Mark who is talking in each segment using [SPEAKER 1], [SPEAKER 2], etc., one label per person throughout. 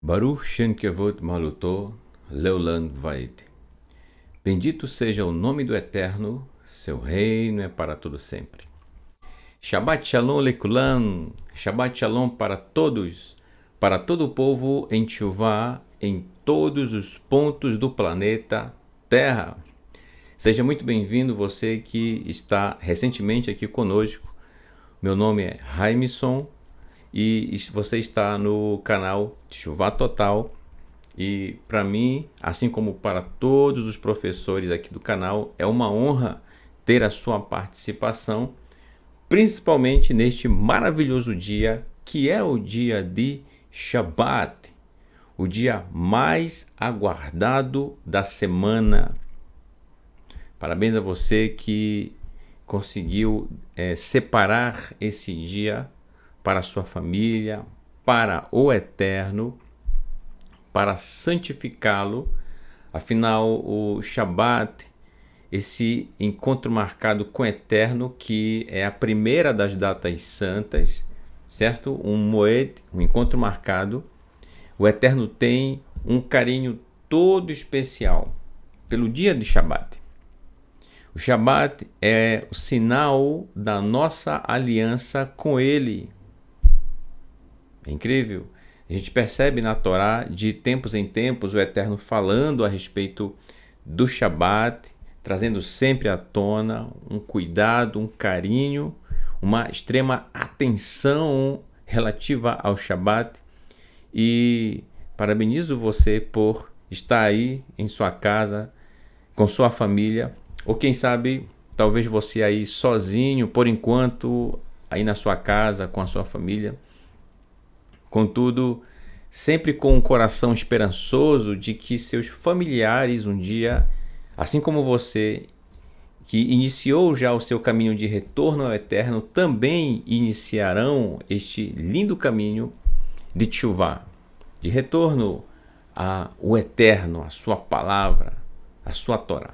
[SPEAKER 1] Baruch Shem Kevod Malutó Leolam Vaed. Bendito seja o nome do Eterno, seu reino é para todo sempre. Shabbat Shalom Lekulam, Shabbat Shalom para todos, para todo o povo em Teshuvá, em todos os pontos do planeta Terra. Seja muito bem-vindo você que está recentemente aqui conosco. Meu nome é Raimson e você está no canal Teshuvá Total. E para mim, assim como para todos os professores aqui do canal, é uma honra ter a sua participação, principalmente neste maravilhoso dia, que é o dia de Shabbat, o dia mais aguardado da semana. Parabéns a você que conseguiu separar esse dia para a sua família, para o Eterno, para santificá-lo. Afinal, o Shabat, esse encontro marcado com o Eterno, que é a primeira das datas santas, certo? Um Moed, um encontro marcado. O Eterno tem um carinho todo especial pelo dia de Shabat. O Shabat é o sinal da nossa aliança com Ele. É incrível. A gente percebe na Torá, de tempos em tempos, o Eterno falando a respeito do Shabat, trazendo sempre à tona um cuidado, um carinho, uma extrema atenção relativa ao Shabat. E parabenizo você por estar aí em sua casa, com sua família, ou quem sabe, talvez você aí sozinho, por enquanto, aí na sua casa, com a sua família. Contudo, sempre com um coração esperançoso de que seus familiares um dia, assim como você, que iniciou já o seu caminho de retorno ao Eterno, também iniciarão este lindo caminho de Teshuvá, de retorno ao Eterno, a sua palavra, a sua Torá.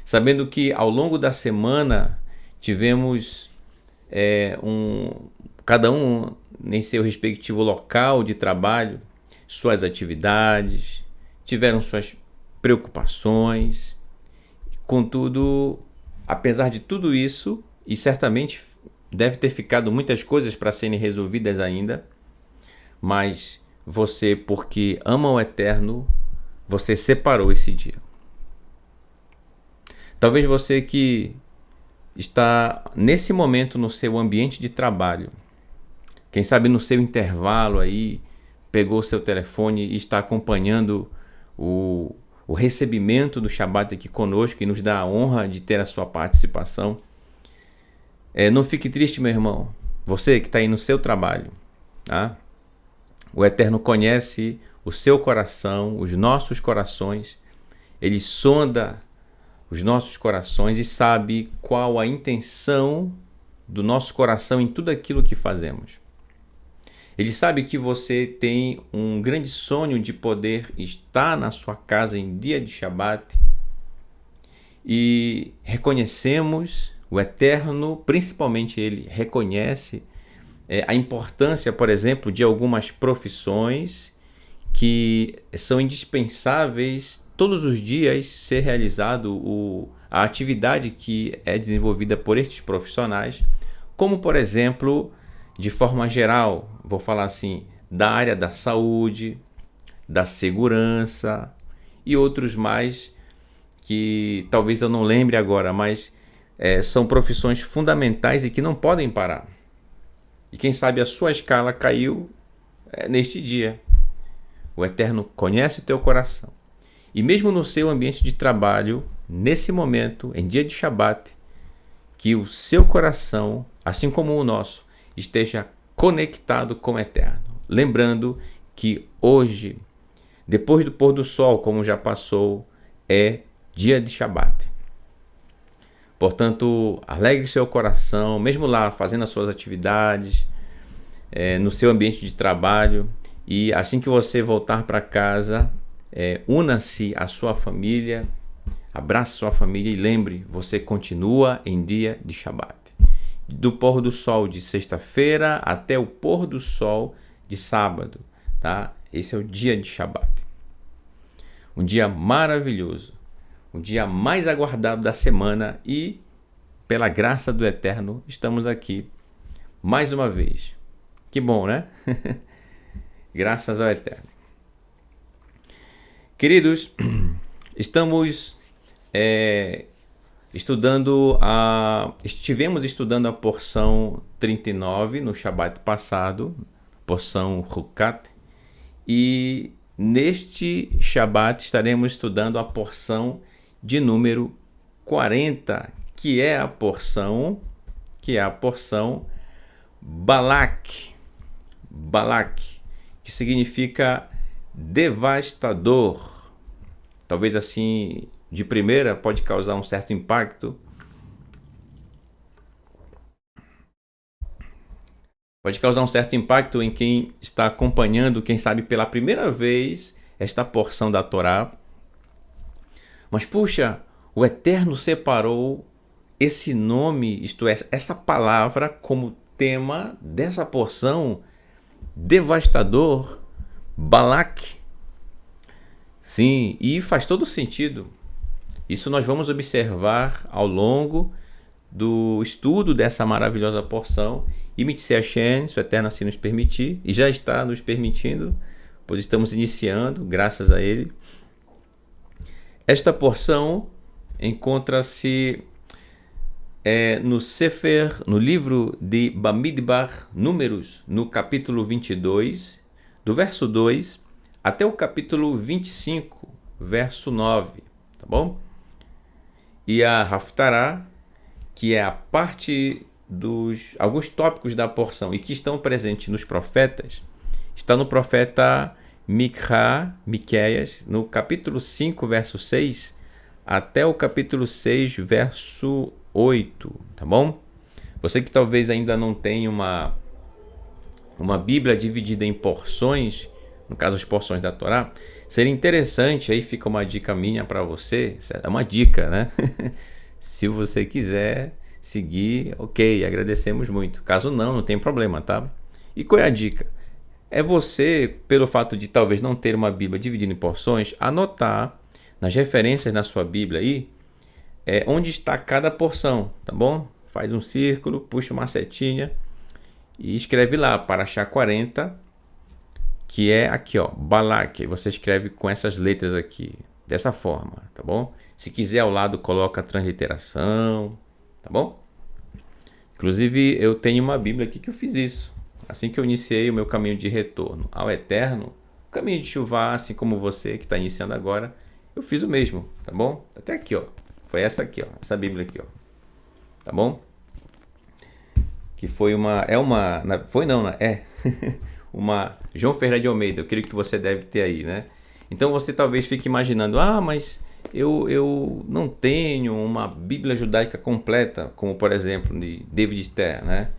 [SPEAKER 1] Sabendo que ao longo da semana tivemos cada um em seu respectivo local de trabalho, suas atividades, tiveram suas preocupações. Contudo, apesar de tudo isso, e certamente deve ter ficado muitas coisas para serem resolvidas ainda, mas você, porque ama o Eterno, você separou esse dia. Talvez você que está nesse momento no seu ambiente de trabalho, quem sabe no seu intervalo aí, pegou o seu telefone e está acompanhando o recebimento do Shabat aqui conosco e nos dá a honra de ter a sua participação. Não fique triste, meu irmão. Você que está aí no seu trabalho, tá? O Eterno conhece o seu coração, os nossos corações. Ele sonda os nossos corações e sabe qual a intenção do nosso coração em tudo aquilo que fazemos. Ele sabe que você tem um grande sonho de poder estar na sua casa em dia de Shabat. E reconhecemos o Eterno, principalmente ele reconhece a importância, por exemplo, de algumas profissões que são indispensáveis todos os dias ser realizado a atividade que é desenvolvida por estes profissionais, como, por exemplo, de forma geral, vou falar assim, da área da saúde, da segurança e outros mais que talvez eu não lembre agora, mas são profissões fundamentais e que não podem parar. E quem sabe a sua escala caiu neste dia. O Eterno conhece o teu coração. E mesmo no seu ambiente de trabalho, nesse momento, em dia de Shabat, que o seu coração, assim como o nosso, esteja conectado com o Eterno. Lembrando que hoje, depois do pôr do sol, como já passou, é dia de Shabat. Portanto, alegre seu coração, mesmo lá fazendo as suas atividades, no seu ambiente de trabalho, e assim que você voltar para casa, una-se à sua família, abrace sua família e lembre, você continua em dia de Shabat. Do pôr do sol de sexta-feira até o pôr do sol de sábado, tá? Esse é o dia de Shabat. Um dia maravilhoso, um dia mais aguardado da semana e, pela graça do Eterno, estamos aqui mais uma vez. Que bom, né? Graças ao Eterno. Queridos, estamos estivemos estudando a porção 39 no Shabat passado, porção Hukat, e neste Shabat estaremos estudando a porção de número 40, que é a porção Balak, que significa devastador. Talvez assim, de primeira, pode causar um certo impacto. Pode causar um certo impacto em quem está acompanhando, quem sabe pela primeira vez, esta porção da Torá. Mas puxa, o Eterno separou esse nome, isto é, essa palavra como tema dessa porção, devastador, Balak. Sim, e faz todo sentido. Isso nós vamos observar ao longo do estudo dessa maravilhosa porção. E Mitzvah Hashem, se o Eterno assim nos permitir, e já está nos permitindo, pois estamos iniciando, graças a Ele. Esta porção encontra-se no Sefer, no livro de Bamidbar, Números, no capítulo 22, do verso 2 até o capítulo 25, verso 9, tá bom? E a Haftarah, que é a parte dos alguns tópicos da porção e que estão presentes nos profetas, está no profeta Miqueias, no capítulo 5, verso 6, até o capítulo 6, verso 8, tá bom? Você que talvez ainda não tenha uma Bíblia dividida em porções, no caso as porções da Torá, seria interessante, aí fica uma dica minha para você, é uma dica, né? Se você quiser seguir, ok, agradecemos muito. Caso não tem problema, tá? E qual é a dica? É você, pelo fato de talvez não ter uma Bíblia dividida em porções, anotar nas referências na sua Bíblia aí, onde está cada porção, tá bom? Faz um círculo, puxa uma setinha e escreve lá, Parashá 40, que é aqui, ó, Balak. Você escreve com essas letras aqui, dessa forma, tá bom? Se quiser ao lado, coloca a transliteração, tá bom? Inclusive, eu tenho uma Bíblia aqui que eu fiz isso. Assim que eu iniciei o meu caminho de retorno ao Eterno, caminho de chuva, assim como você que está iniciando agora, eu fiz o mesmo, tá bom? Até aqui, ó. Foi essa aqui, ó. Essa Bíblia aqui, ó. Tá bom? Que foi uma... uma João Ferreira de Almeida. Eu creio que você deve ter aí, né? Então você talvez fique imaginando, mas eu não tenho uma Bíblia judaica completa, como por exemplo de David Stern, né?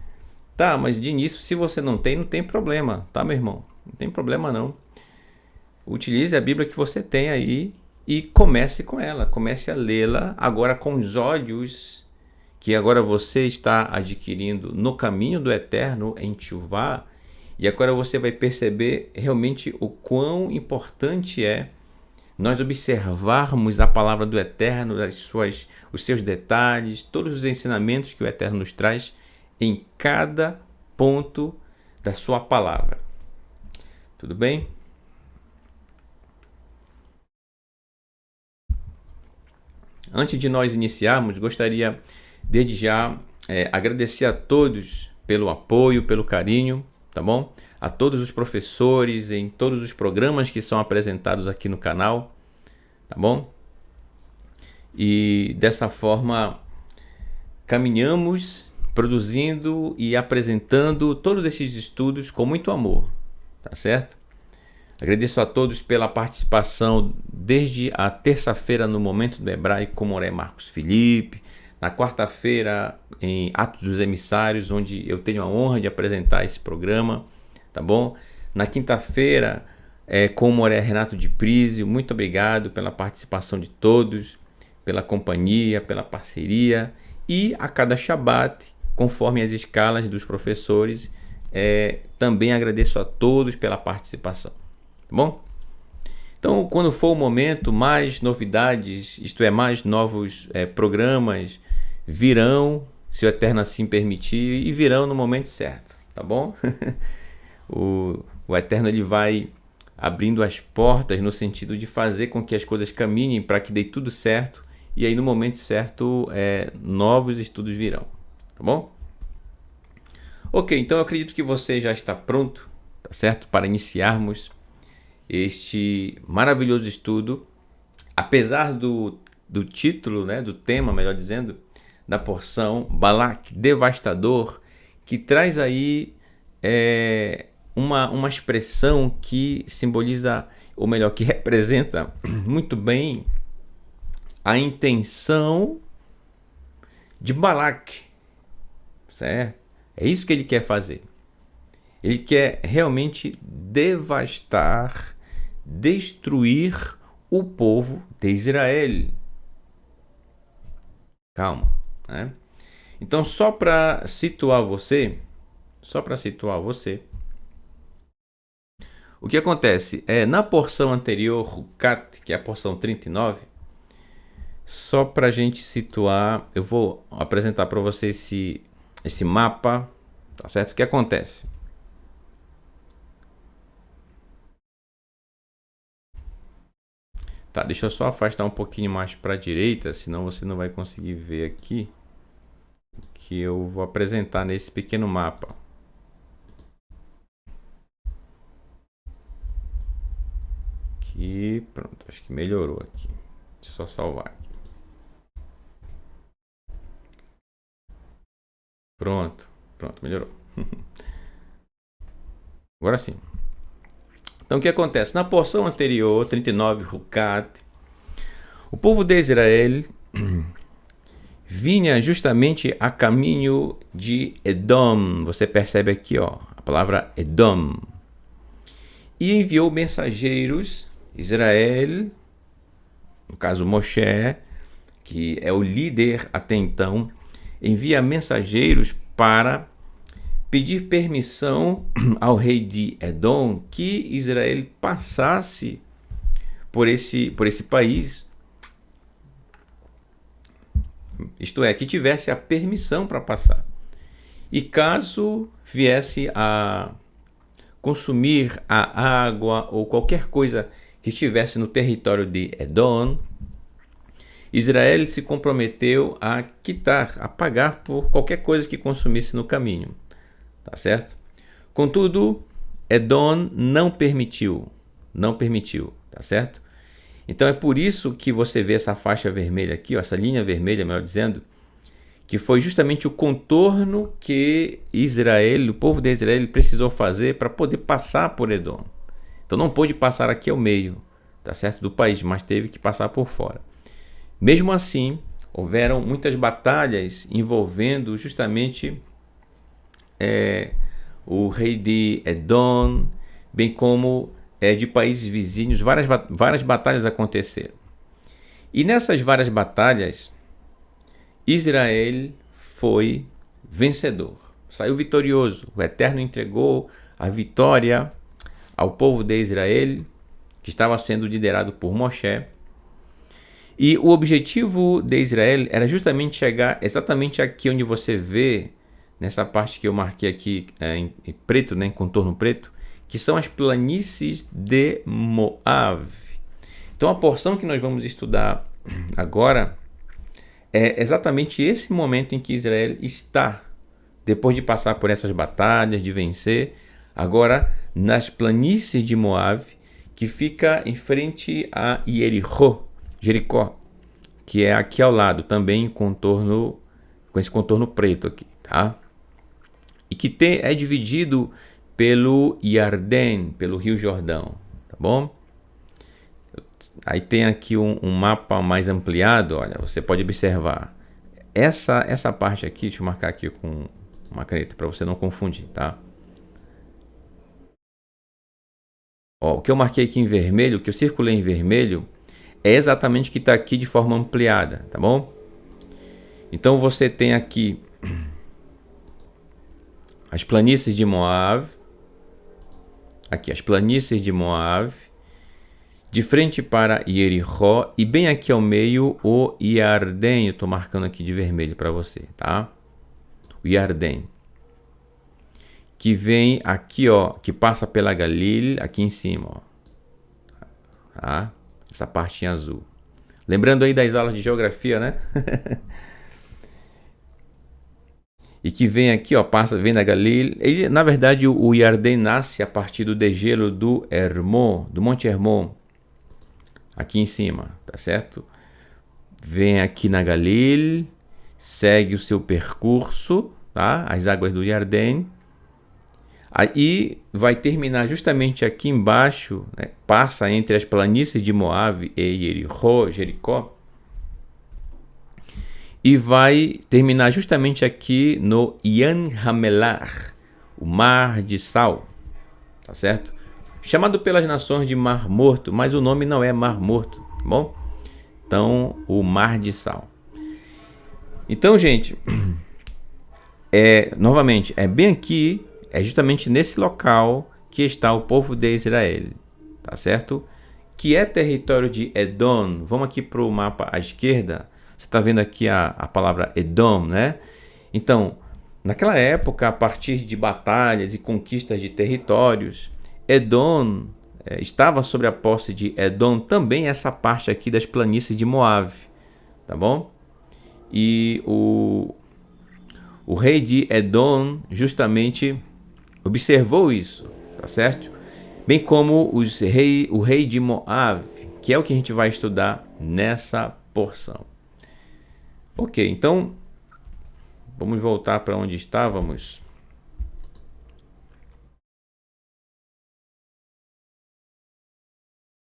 [SPEAKER 1] Tá, mas de início, se você não tem problema, tá, meu irmão? Não tem problema não. Utilize a Bíblia que você tem aí e comece com ela, comece a lê-la agora com os olhos que agora você está adquirindo no caminho do Eterno em Teshuvá, e agora você vai perceber realmente o quão importante é nós observarmos a palavra do Eterno, os seus detalhes, todos os ensinamentos que o Eterno nos traz em cada ponto da sua palavra. Tudo bem? Antes de nós iniciarmos, gostaria desde já agradecer a todos pelo apoio, pelo carinho, tá bom? A todos os professores em todos os programas que são apresentados aqui no canal, tá bom? E dessa forma caminhamos produzindo e apresentando todos esses estudos com muito amor, tá certo? Agradeço a todos pela participação desde a terça-feira no Momento do Hebraico com Moré Marcos Felipe, na quarta-feira em Atos dos Emissários, onde eu tenho a honra de apresentar esse programa, tá bom? Na quinta-feira com o Moré Renato de Prísio. Muito obrigado pela participação de todos, pela companhia, pela parceria, e a cada Shabat, conforme as escalas dos professores, também agradeço a todos pela participação, tá bom? Então, quando for o momento, mais novidades, isto é, mais novos programas virão, se o Eterno assim permitir, e virão no momento certo, tá bom? o Eterno, ele vai abrindo as portas no sentido de fazer com que as coisas caminhem para que dê tudo certo, e aí no momento certo novos estudos virão, tá bom? Ok, então eu acredito que você já está pronto, tá certo? Para iniciarmos este maravilhoso estudo, apesar do título, né, do tema, melhor dizendo, da porção, Balac devastador, que traz aí uma expressão que simboliza, ou melhor, que representa muito bem a intenção de Balac, certo? É isso que ele quer fazer. Ele quer realmente devastar, destruir o povo de Israel. Calma, né? Então, só para situar você, o que acontece na porção anterior, Hukat, que é a porção 39, só para a gente situar, eu vou apresentar para você esse mapa, tá certo? O que acontece? Tá, deixa eu só afastar um pouquinho mais para a direita, senão você não vai conseguir ver aqui o que eu vou apresentar nesse pequeno mapa. Aqui, pronto, acho que melhorou aqui. Deixa eu só salvar aqui. Pronto, melhorou. Agora sim. Então o que acontece? Na porção anterior, 39, Hukat, o povo de Israel vinha justamente a caminho de Edom. Você percebe aqui, ó, a palavra Edom. E enviou mensageiros, Israel, no caso Moshe, que é o líder até então, envia mensageiros para pedir permissão ao rei de Edom que Israel passasse por esse país, isto é, que tivesse a permissão para passar. E caso viesse a consumir a água ou qualquer coisa que estivesse no território de Edom, Israel se comprometeu a quitar, a pagar por qualquer coisa que consumisse no caminho. Tá certo? Contudo, Edom não permitiu, tá certo? Então é por isso que você vê essa faixa vermelha aqui, ó, essa linha vermelha, melhor dizendo, que foi justamente o contorno que Israel, o povo de Israel, precisou fazer para poder passar por Edom. Então não pôde passar aqui ao meio, tá certo, do país, mas teve que passar por fora. Mesmo assim, houveram muitas batalhas envolvendo justamente o rei de Edom, bem como de países vizinhos. Várias batalhas aconteceram. E nessas várias batalhas, Israel foi vencedor, saiu vitorioso. O Eterno entregou a vitória ao povo de Israel, que estava sendo liderado por Moshe. E o objetivo de Israel era justamente chegar exatamente aqui onde você vê, nessa parte que eu marquei aqui em preto, né, em contorno preto, que são as planícies de Moab. Então a porção que nós vamos estudar agora é exatamente esse momento em que Israel está, depois de passar por essas batalhas, de vencer, agora nas planícies de Moab, que fica em frente a Jericó, que é aqui ao lado, também com esse contorno preto aqui, tá? E que é dividido pelo Yarden, pelo Rio Jordão, tá bom? Aí tem aqui um mapa mais ampliado, olha, você pode observar. Essa parte aqui, deixa eu marcar aqui com uma caneta para você não confundir, tá? Ó, o que eu marquei aqui em vermelho, o que eu circulei em vermelho, é exatamente o que está aqui de forma ampliada, tá bom? Então você tem aqui as planícies de Moab, aqui as planícies de Moab, de frente para Jericó e bem aqui ao meio o Iardém, eu estou marcando aqui de vermelho para você, tá? O Iardém, que vem aqui, ó, que passa pela Galil, aqui em cima, ó, tá? Essa parte em azul. Lembrando aí das aulas de geografia, né? E que vem aqui, ó, vem da Galil. Ele, na verdade, o Iardém nasce a partir do degelo do Hermon, do Monte Hermon, aqui em cima, tá certo? Vem aqui na Galil, segue o seu percurso, tá? As águas do Iardém. Aí vai terminar justamente aqui embaixo, né? Passa entre as planícies de Moab e Jericó, e vai terminar justamente aqui no Yan Hamelar, o Mar de Sal, tá certo? Chamado pelas nações de Mar Morto, mas o nome não é Mar Morto, tá bom? Então, o Mar de Sal. Então, gente, novamente, é bem aqui, é justamente nesse local que está o povo de Israel, tá certo? Que é território de Edom. Vamos aqui para o mapa à esquerda. Você está vendo aqui a palavra Edom, né? Então, naquela época, a partir de batalhas e conquistas de territórios, Edom estava sobre a posse de Edom também essa parte aqui das planícies de Moab, tá bom? E o rei de Edom justamente observou isso, tá certo? Bem como o rei de Moab, que é o que a gente vai estudar nessa porção. Ok, então vamos voltar para onde estávamos.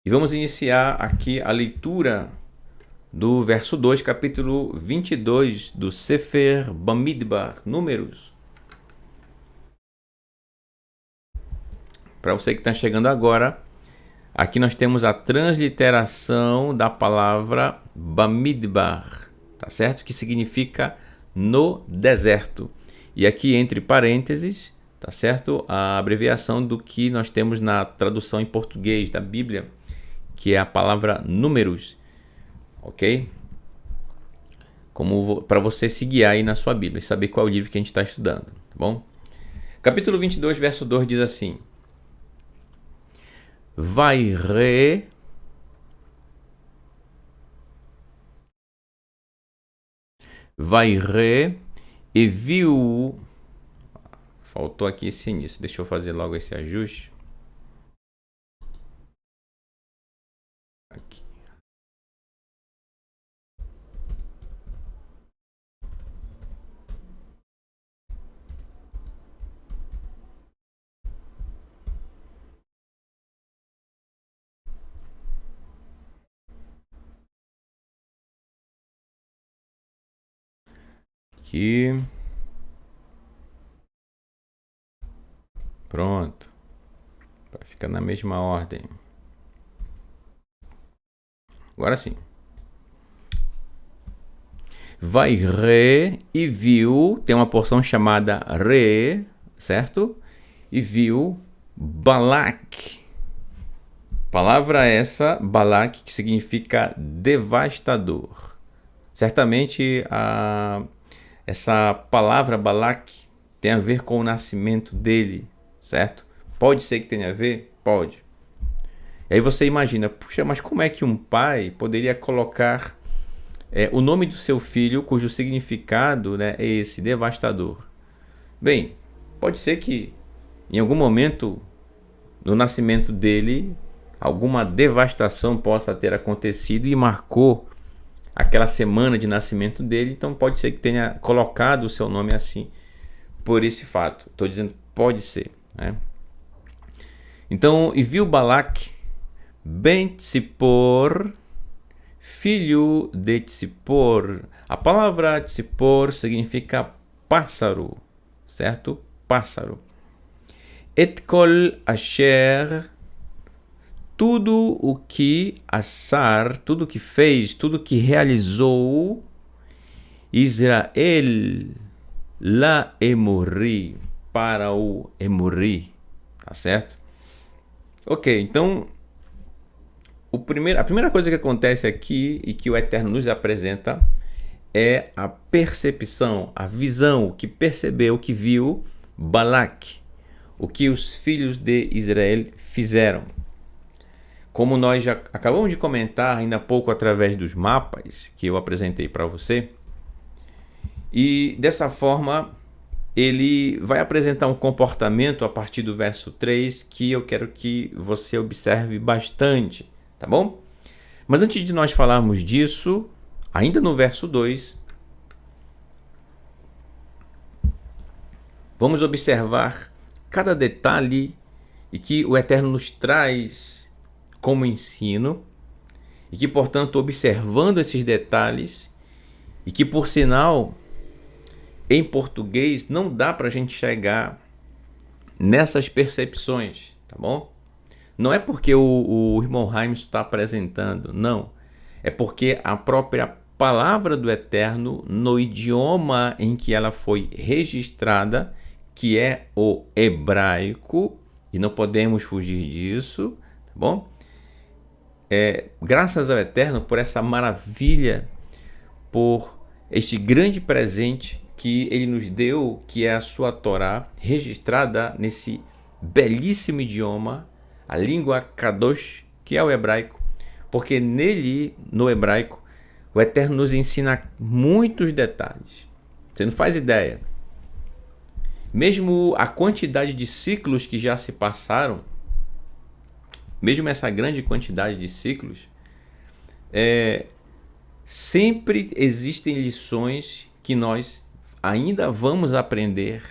[SPEAKER 1] E vamos iniciar aqui a leitura do verso 2, capítulo 22 do Sefer Bamidbar, Números. Para você que está chegando agora, aqui nós temos a transliteração da palavra Bamidbar, tá certo? Que significa no deserto. E aqui entre parênteses, tá certo? A abreviação do que nós temos na tradução em português da Bíblia, que é a palavra números, ok? Como para você se guiar aí na sua Bíblia e saber qual é o livro que a gente está estudando, tá bom? Capítulo 22, verso 2 diz assim: Vairê e viu. Faltou aqui esse início. Deixa eu fazer logo esse ajuste. Aqui. Aqui. Pronto. Para ficar na mesma ordem. Agora sim. Vai re e viu, tem uma porção chamada re, certo? E viu Balac. Palavra essa, Balac, que significa devastador. Certamente essa palavra Balac tem a ver com o nascimento dele, certo? Pode ser que tenha a ver? Pode. E aí você imagina, puxa, mas como é que um pai poderia colocar o nome do seu filho, cujo significado, né, é esse, devastador? Bem, pode ser que em algum momento no nascimento dele alguma devastação possa ter acontecido e marcou aquela semana de nascimento dele, então pode ser que tenha colocado o seu nome assim por esse fato. Estou dizendo pode ser, né? Então, e viu Balac Ben Tzipor, filho de Tzipor. A palavra Tzipor significa pássaro, certo? Pássaro. Et kol asher, tudo o que assar, tudo o que fez, tudo o que realizou, Israel, lá Emorri, para o Emorri, tá certo? Ok, então a primeira coisa que acontece aqui e que o Eterno nos apresenta é a percepção, a visão, o que percebeu, o que viu Balaque, o que os filhos de Israel fizeram. Como nós já acabamos de comentar ainda há pouco através dos mapas que eu apresentei para você, e dessa forma ele vai apresentar um comportamento a partir do verso 3 que eu quero que você observe bastante, tá bom? Mas antes de nós falarmos disso, ainda no verso 2, vamos observar cada detalhe e que o Eterno nos traz como ensino, e que, portanto, observando esses detalhes, e que, por sinal, em português não dá para a gente chegar nessas percepções, tá bom? Não é porque o irmão Raimes está apresentando, não. É porque a própria palavra do Eterno, no idioma em que ela foi registrada, que é o hebraico, e não podemos fugir disso, tá bom? Graças ao Eterno por essa maravilha, por este grande presente que ele nos deu, que é a sua Torá, registrada nesse belíssimo idioma, a língua Kadosh, que é o hebraico, porque nele, no hebraico, o Eterno nos ensina muitos detalhes. Você não faz ideia. Mesmo a quantidade de ciclos que já se passaram, mesmo essa grande quantidade de ciclos, sempre existem lições que nós ainda vamos aprender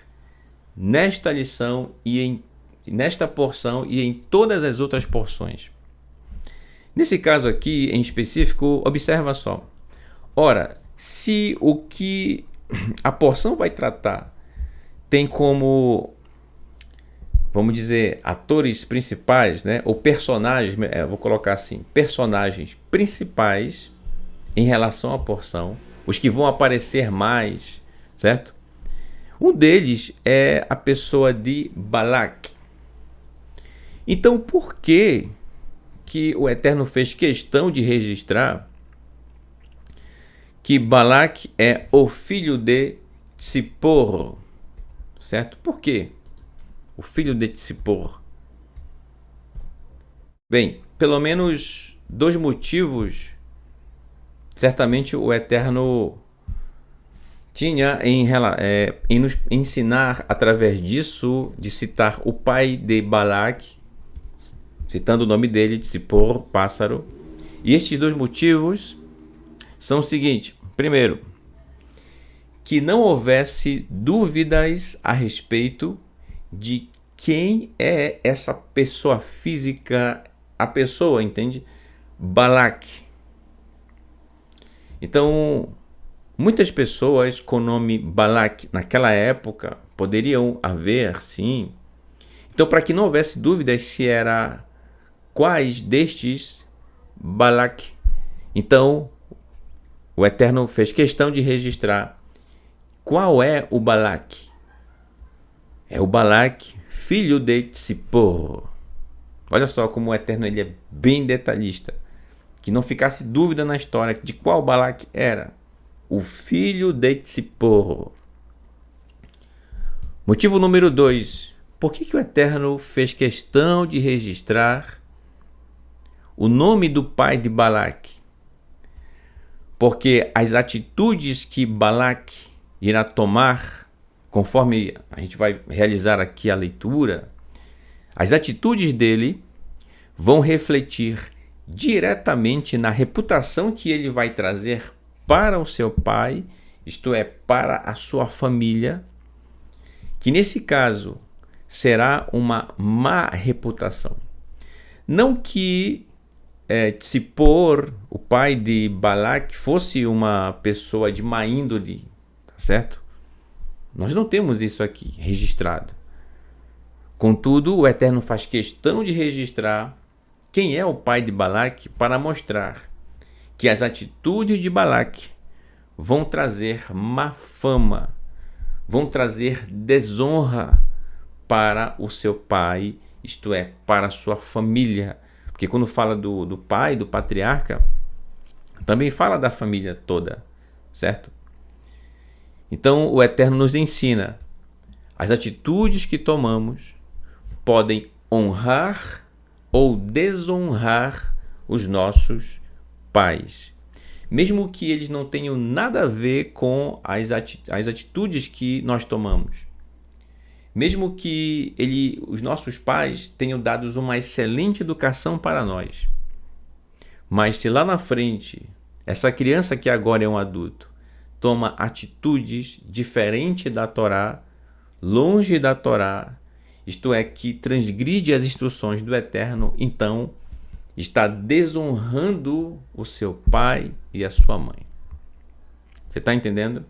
[SPEAKER 1] nesta lição e nesta porção e em todas as outras porções. Nesse caso aqui, em específico, observa só. Ora, se o que a porção vai tratar tem como, vamos dizer, atores principais, né, ou personagens, vou colocar assim, personagens principais em relação à porção, os que vão aparecer mais, certo? Um deles é a pessoa de Balaque. Então, por que o Eterno fez questão de registrar que Balaque é o filho de Tzipor, certo? Por quê? O filho de Tzipor. Bem, pelo menos dois motivos certamente o Eterno tinha em nos ensinar através disso, de citar o pai de Balaque, citando o nome dele, Tzipor, pássaro. E estes dois motivos são o seguinte: primeiro, que não houvesse dúvidas a respeito de quem é essa pessoa física, a pessoa, entende? Balaque. Então, muitas pessoas com o nome Balaque naquela época poderiam haver, sim. Então, para que não houvesse dúvidas se era quais destes Balaque, então o Eterno fez questão de registrar qual é o Balaque. É o Balaque, filho de Tzipor. Olha só como o Eterno ele é bem detalhista. Que não ficasse dúvida na história de qual Balaque era. O filho de Tzipor. Motivo número 2. Por que o Eterno fez questão de registrar o nome do pai de Balaque? Porque as atitudes que Balaque irá tomar, conforme a gente vai realizar aqui a leitura, as atitudes dele vão refletir diretamente na reputação que ele vai trazer para o seu pai, isto é, para a sua família, que nesse caso será uma má reputação. Não que Tsippor, o pai de Balaque, fosse uma pessoa de má índole, tá certo? Nós não temos isso aqui registrado. Contudo, o Eterno faz questão de registrar quem é o pai de Balaque para mostrar que as atitudes de Balaque vão trazer má fama, vão trazer desonra para o seu pai, isto é, para a sua família. Porque quando fala do pai, do patriarca, também fala da família toda, certo? Então o Eterno nos ensina: as atitudes que tomamos podem honrar ou desonrar os nossos pais, mesmo que eles não tenham nada a ver com as atitudes que nós tomamos. Mesmo que os nossos pais tenham dado uma excelente educação para nós. Mas se lá na frente, essa criança que agora é um adulto, toma atitudes diferentes da Torá, longe da Torá, isto é, que transgride as instruções do Eterno, então está desonrando o seu pai e a sua mãe. Você está entendendo?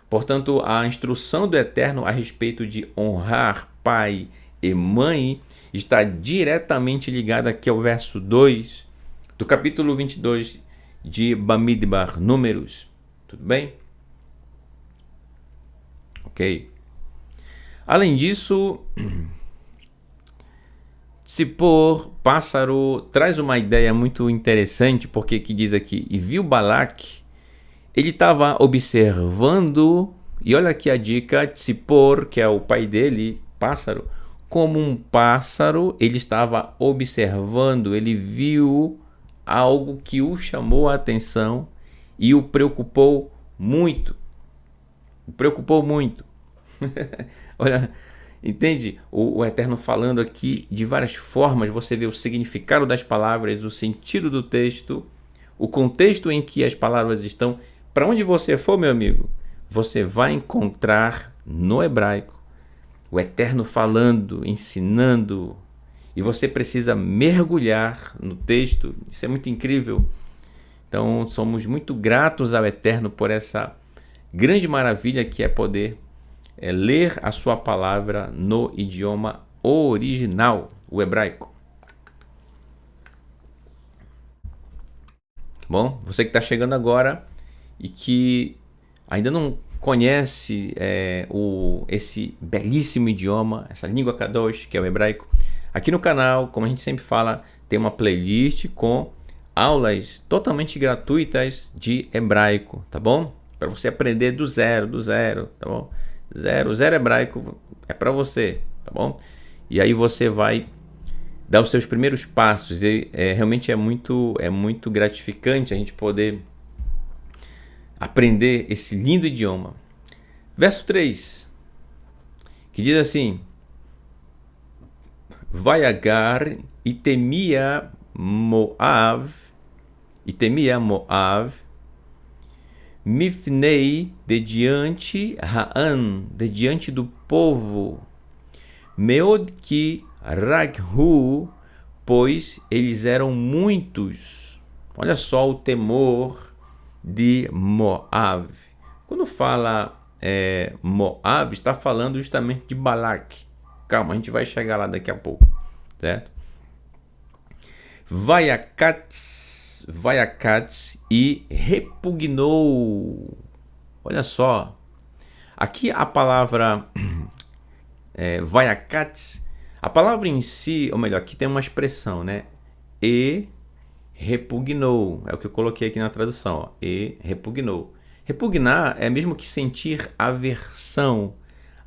[SPEAKER 1] Portanto, a instrução do Eterno a respeito de honrar pai e mãe está diretamente ligada aqui ao verso 2 do capítulo 22 de Bamidbar, Números. Tudo bem? Ok. Além disso, Tsippor, pássaro, traz uma ideia muito interessante, porque que diz aqui: e viu Balaque, ele estava observando, e olha aqui a dica, Tsippor, que é o pai dele, pássaro, como um pássaro, ele estava observando, ele viu algo que o chamou a atenção e o preocupou muito. Olha, entende? O Eterno falando aqui de várias formas, você vê o significado das palavras, o sentido do texto, o contexto em que as palavras estão. Para onde você for, meu amigo, você vai encontrar no hebraico o Eterno falando, ensinando, e você precisa mergulhar no texto. Isso é muito incrível. Então, somos muito gratos ao Eterno por essa grande maravilha que é poder ler a sua palavra no idioma original, o hebraico. Bom, você que está chegando agora e que ainda não conhece esse belíssimo idioma, essa língua Kadosh, que é o hebraico, aqui no canal, como a gente sempre fala, tem uma playlist com aulas totalmente gratuitas de hebraico, tá bom? Para você aprender do zero, tá bom? Zero hebraico é para você, tá bom? E aí você vai dar os seus primeiros passos. E realmente é muito gratificante a gente poder aprender esse lindo idioma. Verso 3, que diz assim: Vayagar e temia Moav, Mifnei, de diante Ra'an, de diante do povo, Meod ki Raghu, pois eles eram muitos. Olha só o temor de Moav. Quando fala Moav, está falando justamente de Balaque. Calma, a gente vai chegar lá daqui a pouco, certo? Vaiakatz e repugnou. Olha só. Aqui a palavra Vaiakatz, a palavra em si, ou melhor, aqui tem uma expressão, né? E repugnou. É o que eu coloquei aqui na tradução, ó. E repugnou. Repugnar é mesmo que sentir aversão,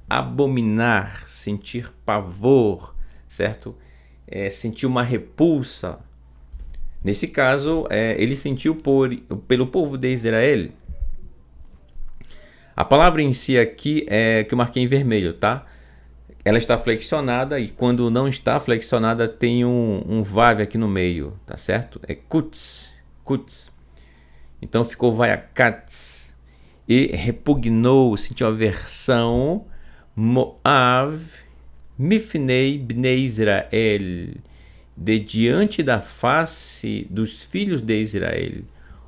[SPEAKER 1] abominar, sentir pavor, certo? Sentir uma repulsa. Nesse caso, ele sentiu pelo povo de Israel. A palavra em si aqui é que eu marquei em vermelho, tá? Ela está flexionada, e quando não está flexionada tem um vav aqui no meio, tá certo? É kutz. Então ficou vaiakatz. E repugnou, sentiu aversão, Moav, Mifnei Bnei Israel, de diante da face dos filhos de Israel,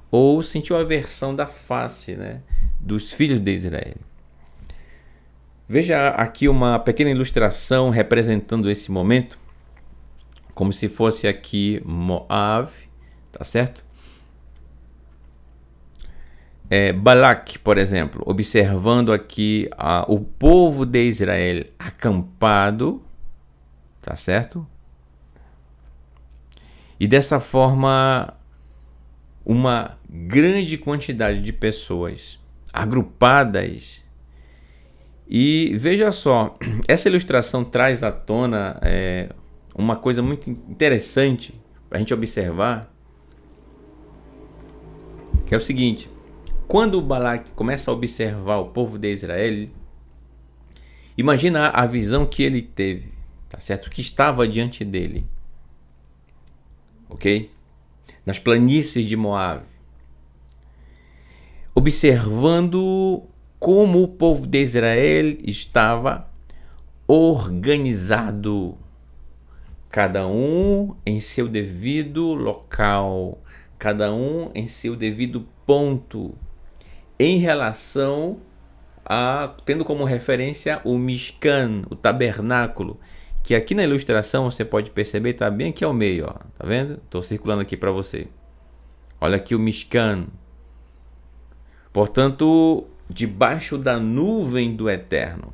[SPEAKER 1] ou sentiu aversão da face, né, dos filhos de Israel. Veja aqui uma pequena ilustração representando esse momento, como se fosse aqui Moab, tá certo? Balac, por exemplo, observando aqui o povo de Israel acampado, tá certo? E dessa forma, uma grande quantidade de pessoas agrupadas. E veja só, essa ilustração traz à tona uma coisa muito interessante para a gente observar, que é o seguinte: quando o Balac começa a observar o povo de Israel, imagina a visão que ele teve, tá certo? Que estava diante dele, ok? Nas planícies de Moab, observando como o povo de Israel estava organizado, cada um em seu devido local, cada um em seu devido ponto, em relação a, tendo como referência o Mishkan, o tabernáculo, que aqui na ilustração você pode perceber, está bem aqui ao meio, ó, tá vendo? Estou circulando aqui para você. Olha aqui o Mishkan. Portanto, debaixo da nuvem do Eterno.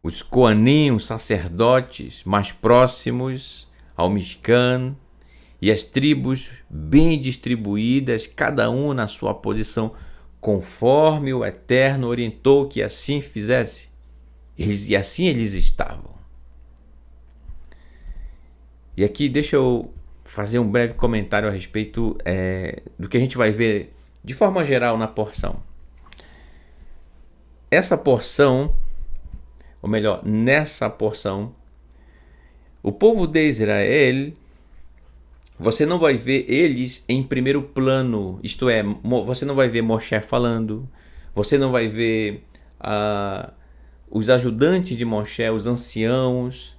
[SPEAKER 1] Os Coanim, os sacerdotes mais próximos ao Mishkan, e as tribos bem distribuídas, cada um na sua posição, conforme o Eterno orientou que assim fizesse. E assim eles estavam. E aqui deixa eu fazer um breve comentário a respeito do que a gente vai ver de forma geral na porção. Essa porção, ou melhor, nessa porção, o povo de Israel, você não vai ver eles em primeiro plano, isto é, você não vai ver Moshe falando, você não vai ver os ajudantes de Moshe, os anciãos,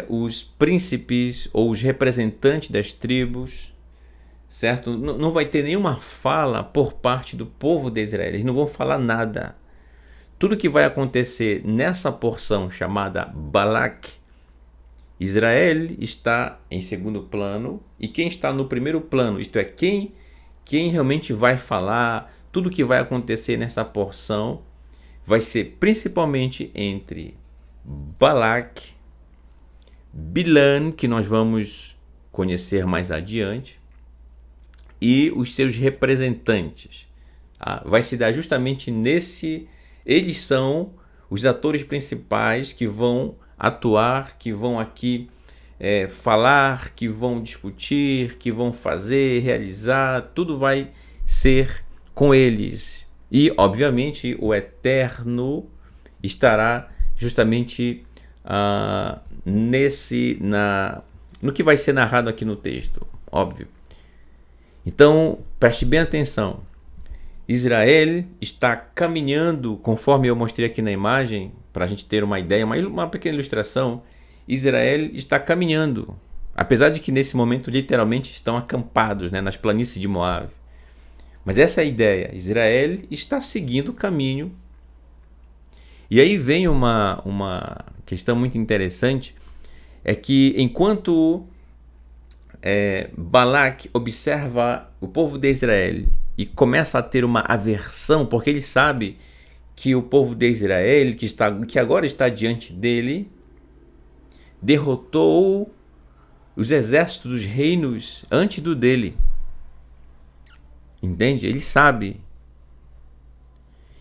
[SPEAKER 1] os príncipes ou os representantes das tribos, certo? Não vai ter nenhuma fala por parte do povo de Israel, eles não vão falar nada. Tudo que vai acontecer nessa porção chamada Balac, Israel está em segundo plano, e quem está no primeiro plano, isto é, quem realmente vai falar, tudo que vai acontecer nessa porção vai ser principalmente entre Balac, Bilan, que nós vamos conhecer mais adiante, e os seus representantes. Vai se dar justamente nesse. Eles são os atores principais que vão atuar, que vão aqui falar, que vão discutir, que vão fazer, realizar, tudo vai ser com eles. E, obviamente, o Eterno estará justamente no que vai ser narrado aqui no texto, óbvio. Então, preste bem atenção. Israel está caminhando, conforme eu mostrei aqui na imagem, para a gente ter uma ideia, uma pequena ilustração. Israel está caminhando, apesar de que nesse momento literalmente estão acampados, né, nas planícies de Moab. Mas essa é a ideia, Israel está seguindo o caminho. E aí vem uma questão muito interessante, é que enquanto Balac observa o povo de Israel e começa a ter uma aversão, porque ele sabe que o povo de Israel, que agora está diante dele, derrotou os exércitos dos reinos antes do dele. Entende? Ele sabe.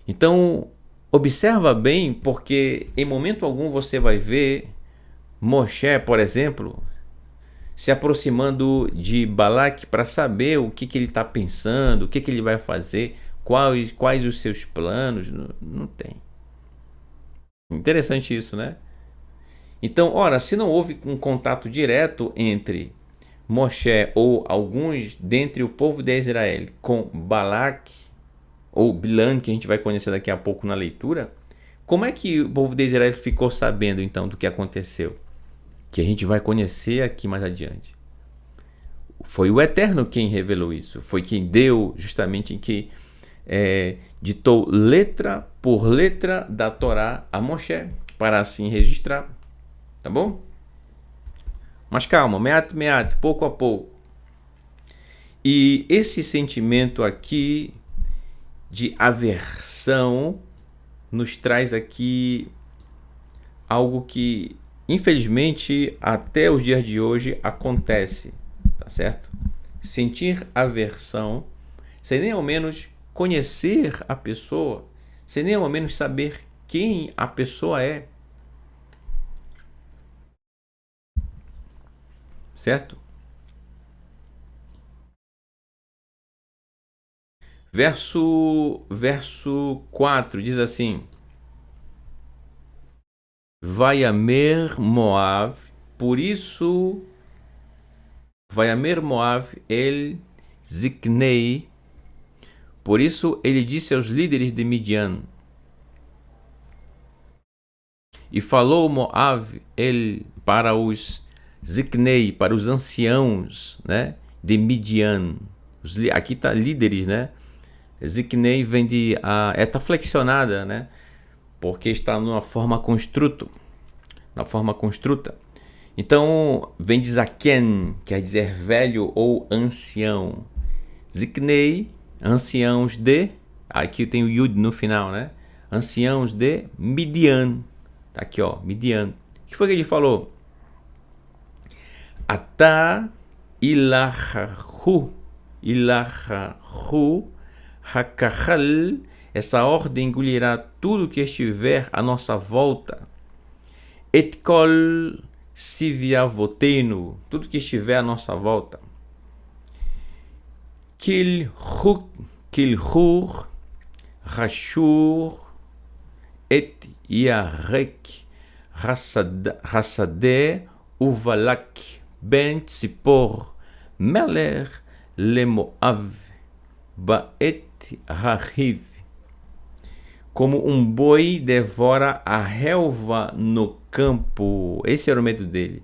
[SPEAKER 1] Então, observa bem, porque em momento algum você vai ver Moshe, por exemplo, se aproximando de Balac para saber o que ele está pensando, o que ele vai fazer, quais os seus planos. Não tem. Interessante isso, né? Então, ora, se não houve um contato direto entre Moshe ou alguns dentre o povo de Israel com Balac ou Bilan, que a gente vai conhecer daqui a pouco na leitura, como é que o povo de Israel ficou sabendo então do que aconteceu? que a gente vai conhecer aqui mais adiante. Foi o Eterno quem revelou isso, foi quem deu justamente que ditou letra por letra da Torá a Moshe, para assim registrar, tá bom? Mas calma, meat, pouco a pouco. E esse sentimento aqui de aversão nos traz aqui algo que, infelizmente, até os dias de hoje acontece, tá certo? Sentir aversão, sem nem ao menos conhecer a pessoa, sem nem ao menos saber quem a pessoa é. Certo? Verso 4 diz assim: Vayamer Moav, por isso Vayamer Moav el Ziknei, por isso ele disse aos líderes de Midian, e falou Moav para os Ziknei, para os anciãos, né, de Midian. Aqui está líderes, né? Ziknei vem de está flexionada, né? Porque está numa forma construto, na forma construta. Então vem de Zaken, quer dizer velho ou ancião. Ziknei, anciãos de, aqui tem o Yud no final, né? Anciãos de Midian. Aqui, ó, Midian. O que foi que ele falou? Atá ilachahu hakachal, essa ordem engolirá tudo que estiver à nossa volta. Etkol siviavotenu, tudo que estiver à nossa volta. Kilhur, Rashur, et Yarek, Hassadeh, Uvalak, Ben Tzipor, Meler, Lemoav, Baet Rahiv. Como um boi devora a relva no campo. Esse era o medo dele.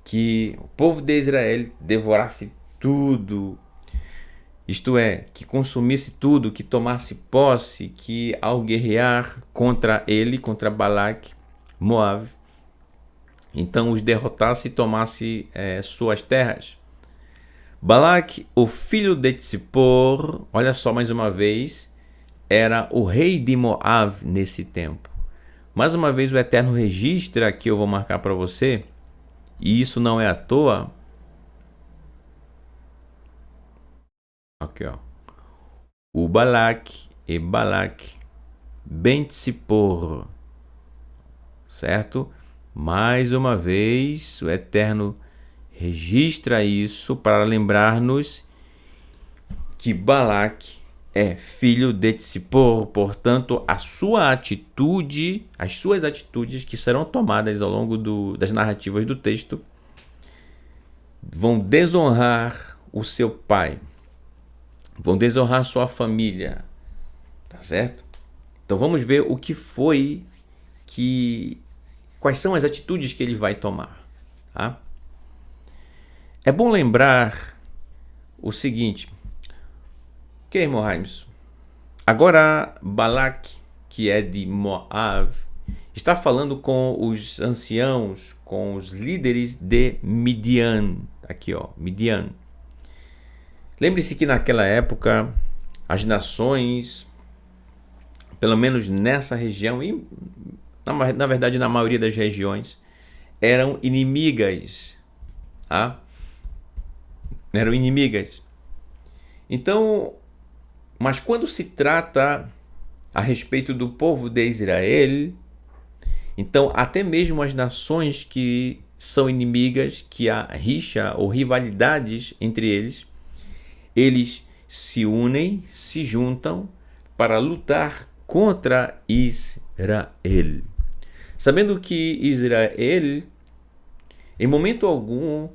[SPEAKER 1] Que o povo de Israel devorasse tudo. Isto é, que consumisse tudo, que tomasse posse, que ao guerrear contra ele, contra Balac, Moab, então os derrotasse e tomasse suas terras. Balac, o filho de Tzipor, olha só mais uma vez, era o rei de Moab nesse tempo. Mais uma vez o Eterno registra, que eu vou marcar para você, e isso não é à toa. Aqui, ó. O Balac e Balac ben Tzipor, certo? Mais uma vez o Eterno registra isso para lembrar-nos que Balac é filho de Tzipor, portanto, as suas atitudes que serão tomadas ao longo das narrativas do texto vão desonrar o seu pai, vão desonrar sua família, tá certo? Então vamos ver o que foi quais são as atitudes que ele vai tomar, tá? É bom lembrar o seguinte, ok, irmão Raims? Agora Balac, que é de Moab, está falando com os anciãos, com os líderes de Midian. Aqui, ó, Midian. Lembre-se que naquela época as nações, pelo menos nessa região e na verdade na maioria das regiões, eram inimigas, tá? Eram inimigas. Então, mas quando se trata a respeito do povo de Israel, então até mesmo as nações que são inimigas, que há rixa ou rivalidades entre eles se unem, se juntam para lutar contra Israel. Sabendo que Israel, em momento algum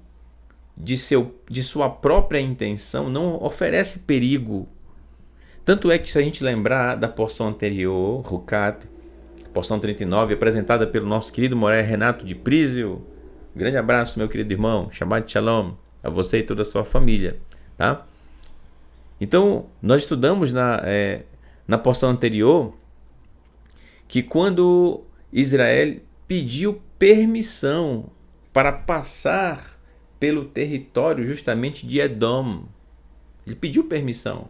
[SPEAKER 1] de sua própria intenção, não oferece perigo. Tanto é que, se a gente lembrar da porção anterior, Rucat, porção 39, apresentada pelo nosso querido Moré Renato de Prísio, Grande abraço, meu querido irmão. Shabbat Shalom a você e toda a sua família, tá? Então, nós estudamos na porção anterior que quando Israel pediu permissão para passar pelo território justamente de Edom, ele pediu permissão.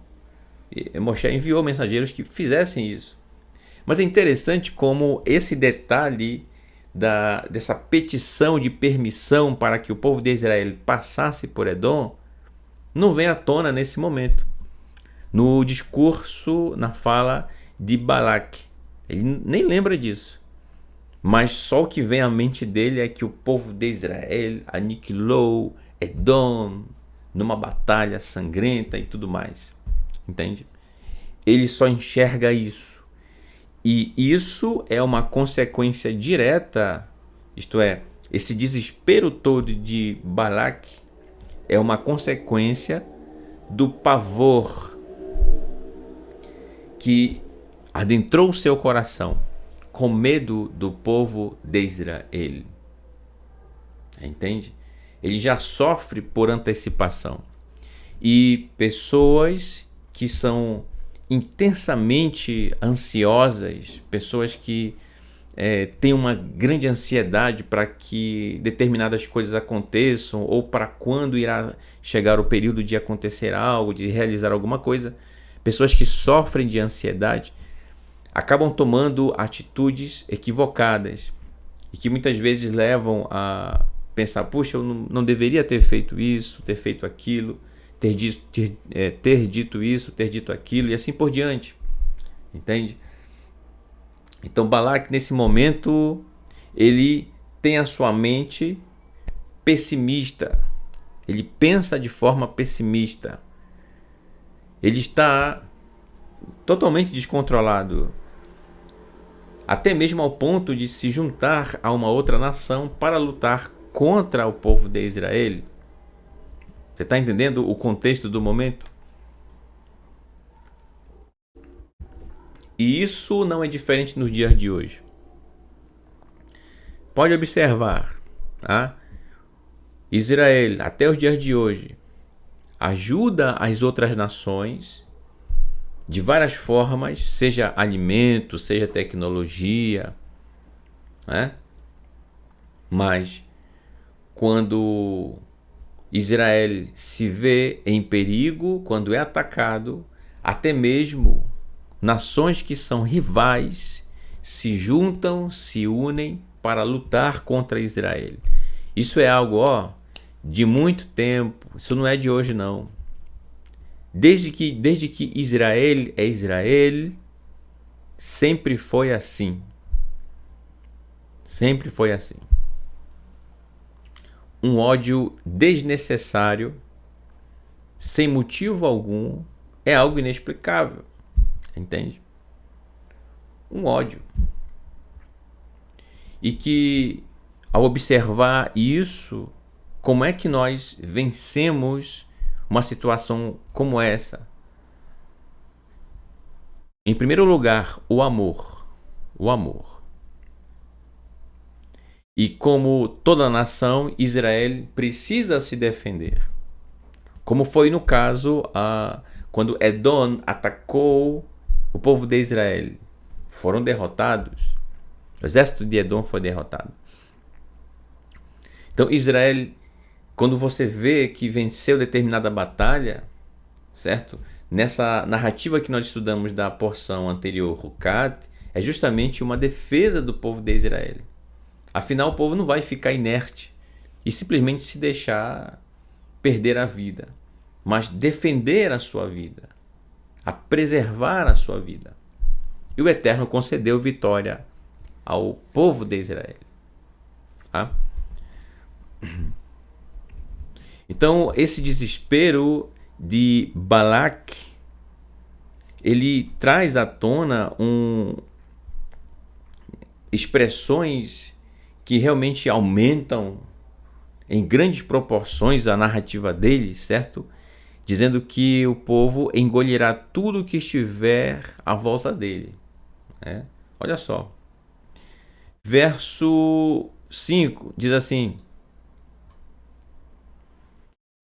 [SPEAKER 1] E Moshe enviou mensageiros que fizessem isso. Mas é interessante como esse detalhe dessa petição de permissão para que o povo de Israel passasse por Edom não vem à tona nesse momento. No discurso, na fala de Balac. Ele nem lembra disso. Mas só o que vem à mente dele é que o povo de Israel aniquilou Edom numa batalha sangrenta e tudo mais. Entende? Ele só enxerga isso. E isso é uma consequência direta, isto é, esse desespero todo de Balac é uma consequência do pavor que adentrou o seu coração com medo do povo de Israel. Entende? Ele já sofre por antecipação. E pessoas que são intensamente ansiosas, pessoas que têm uma grande ansiedade para que determinadas coisas aconteçam ou para quando irá chegar o período de acontecer algo, de realizar alguma coisa, pessoas que sofrem de ansiedade acabam tomando atitudes equivocadas e que muitas vezes levam a pensar, puxa, eu não deveria ter feito isso, ter feito aquilo, ter dito isso, ter dito aquilo e assim por diante, entende? Então Balac nesse momento ele tem a sua mente pessimista, ele pensa de forma pessimista, ele está totalmente descontrolado, até mesmo ao ponto de se juntar a uma outra nação para lutar contra o povo de Israel. Você está entendendo o contexto do momento? E isso não é diferente nos dias de hoje. Pode observar, tá? Israel, até os dias de hoje, ajuda as outras nações de várias formas, seja alimento, seja tecnologia, né? Mas quando Israel se vê em perigo, quando é atacado, até mesmo nações que são rivais se juntam, se unem para lutar contra Israel. Isso é algo, de muito tempo. Isso não é de hoje, não. Desde que Israel é Israel, sempre foi assim. Sempre foi assim. Um ódio desnecessário, sem motivo algum, é algo inexplicável. Entende? Um ódio. E que, ao observar isso, como é que nós vencemos uma situação como essa? Em primeiro lugar, o amor. O amor. E como toda nação, Israel precisa se defender. Como foi no caso quando Edom atacou o povo de Israel. Foram derrotados. O exército de Edom foi derrotado. Então Israel, quando você vê que venceu determinada batalha, certo? Nessa narrativa que nós estudamos da porção anterior, Rukat, é justamente uma defesa do povo de Israel. Afinal, o povo não vai ficar inerte e simplesmente se deixar perder a vida, mas defender a sua vida, a preservar a sua vida. E o Eterno concedeu vitória ao povo de Israel. Tá? Então, esse desespero de Balac, ele traz à tona expressões que realmente aumentam em grandes proporções a narrativa dele, certo? Dizendo que o povo engolirá tudo que estiver à volta dele. Olha só. Verso 5 diz assim: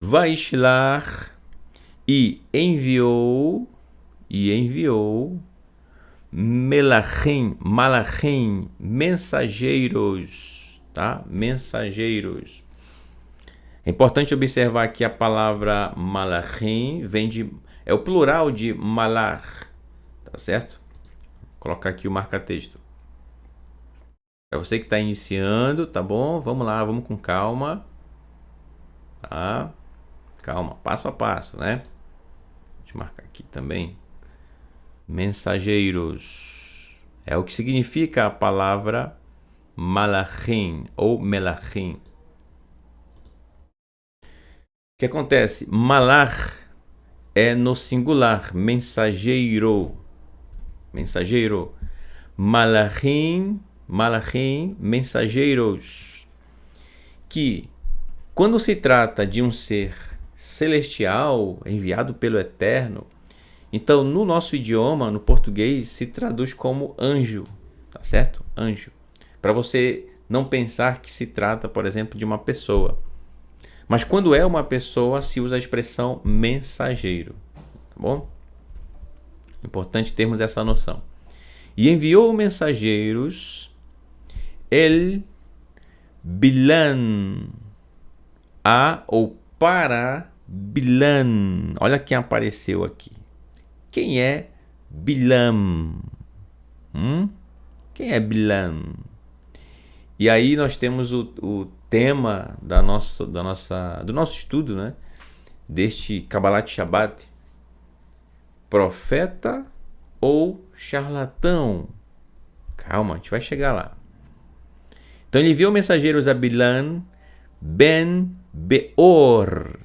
[SPEAKER 1] Vaishlach, e enviou, malachim, mensageiros, tá? Mensageiros. É importante observar que a palavra malachim é o plural de malach, tá certo? Vou colocar aqui o marca-texto. Para você que está iniciando, tá bom? Vamos lá, vamos com calma. Tá? Calma, passo a passo, né? Deixa eu marcar aqui também. Mensageiros. É o que significa a palavra malachim ou melachim. O que acontece? Malach é no singular, mensageiro. Mensageiro. Malachim, mensageiros. Que, quando se trata de um ser celestial, enviado pelo Eterno, então no nosso idioma, no português, se traduz como anjo, tá certo? Anjo. Para você não pensar que se trata, por exemplo, de uma pessoa. Mas quando é uma pessoa, se usa a expressão mensageiro, tá bom? Importante termos essa noção. E enviou mensageiros el Bilan, a ou para Bilan. Olha quem apareceu aqui. Quem é Bilam? Quem é Bilam? E aí nós temos o tema do nosso estudo, né? Deste Kabbalat Shabbat. Profeta ou charlatão? Calma, a gente vai chegar lá. Então ele enviou mensageiros a Bilan ben Beor.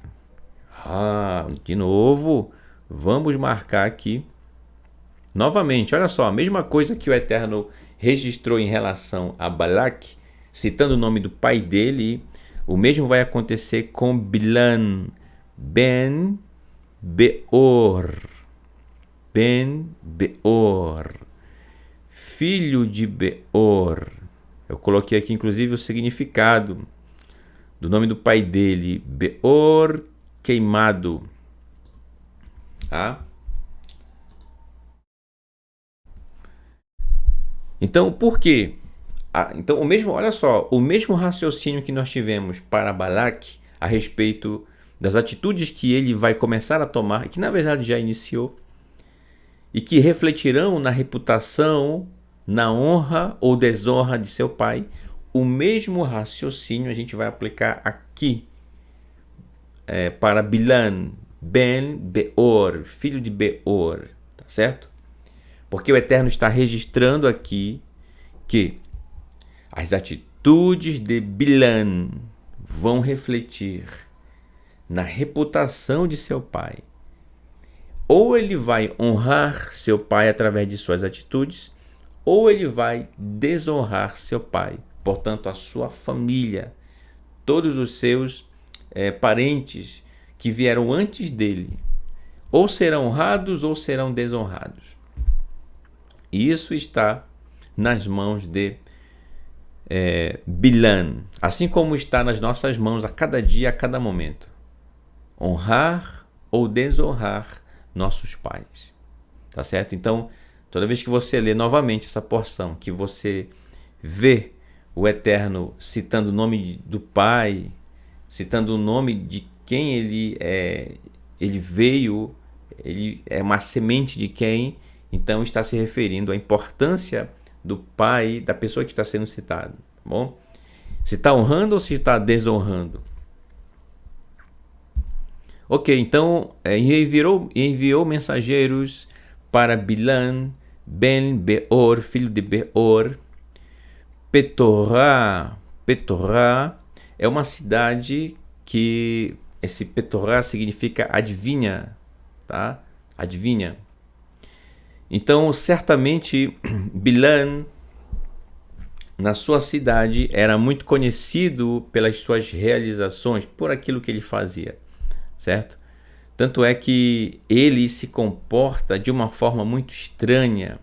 [SPEAKER 1] De novo, vamos marcar aqui. Novamente, olha só, a mesma coisa que o Eterno registrou em relação a Balac, citando o nome do pai dele, o mesmo vai acontecer com Bilan ben Beor. Ben Beor, filho de Beor. Eu coloquei aqui inclusive o significado do nome do pai dele, Beor queimado. Tá? Então, por quê? Então, olha só, o mesmo raciocínio que nós tivemos para Balac a respeito das atitudes que ele vai começar a tomar, que na verdade já iniciou, e que refletirão na reputação, na honra ou desonra de seu pai, o mesmo raciocínio a gente vai aplicar aqui para Bilan ben Beor, filho de Beor, tá certo? Porque o Eterno está registrando aqui que as atitudes de Bilan vão refletir na reputação de seu pai. Ou ele vai honrar seu pai através de suas atitudes, ou ele vai desonrar seu pai, portanto a sua família, todos os seus parentes que vieram antes dele, ou serão honrados ou serão desonrados. E isso está nas mãos de Bilan, assim como está nas nossas mãos a cada dia, a cada momento. Honrar ou desonrar nossos pais, tá certo? Então, toda vez que você lê novamente essa porção, que você vê o Eterno citando o nome do pai, citando o nome de quem ele veio, ele é uma semente de quem, então está se referindo à importância do pai, da pessoa que está sendo citada, tá bom? Se está honrando ou se está desonrando? Ok, então enviou mensageiros para Bilan ben Beor, filho de Beor. Petorá é uma cidade que esse Petorá significa adivinha, tá? Adivinha. Então, certamente Bilan na sua cidade era muito conhecido pelas suas realizações, por aquilo que ele fazia, certo? Tanto é que ele se comporta de uma forma muito estranha,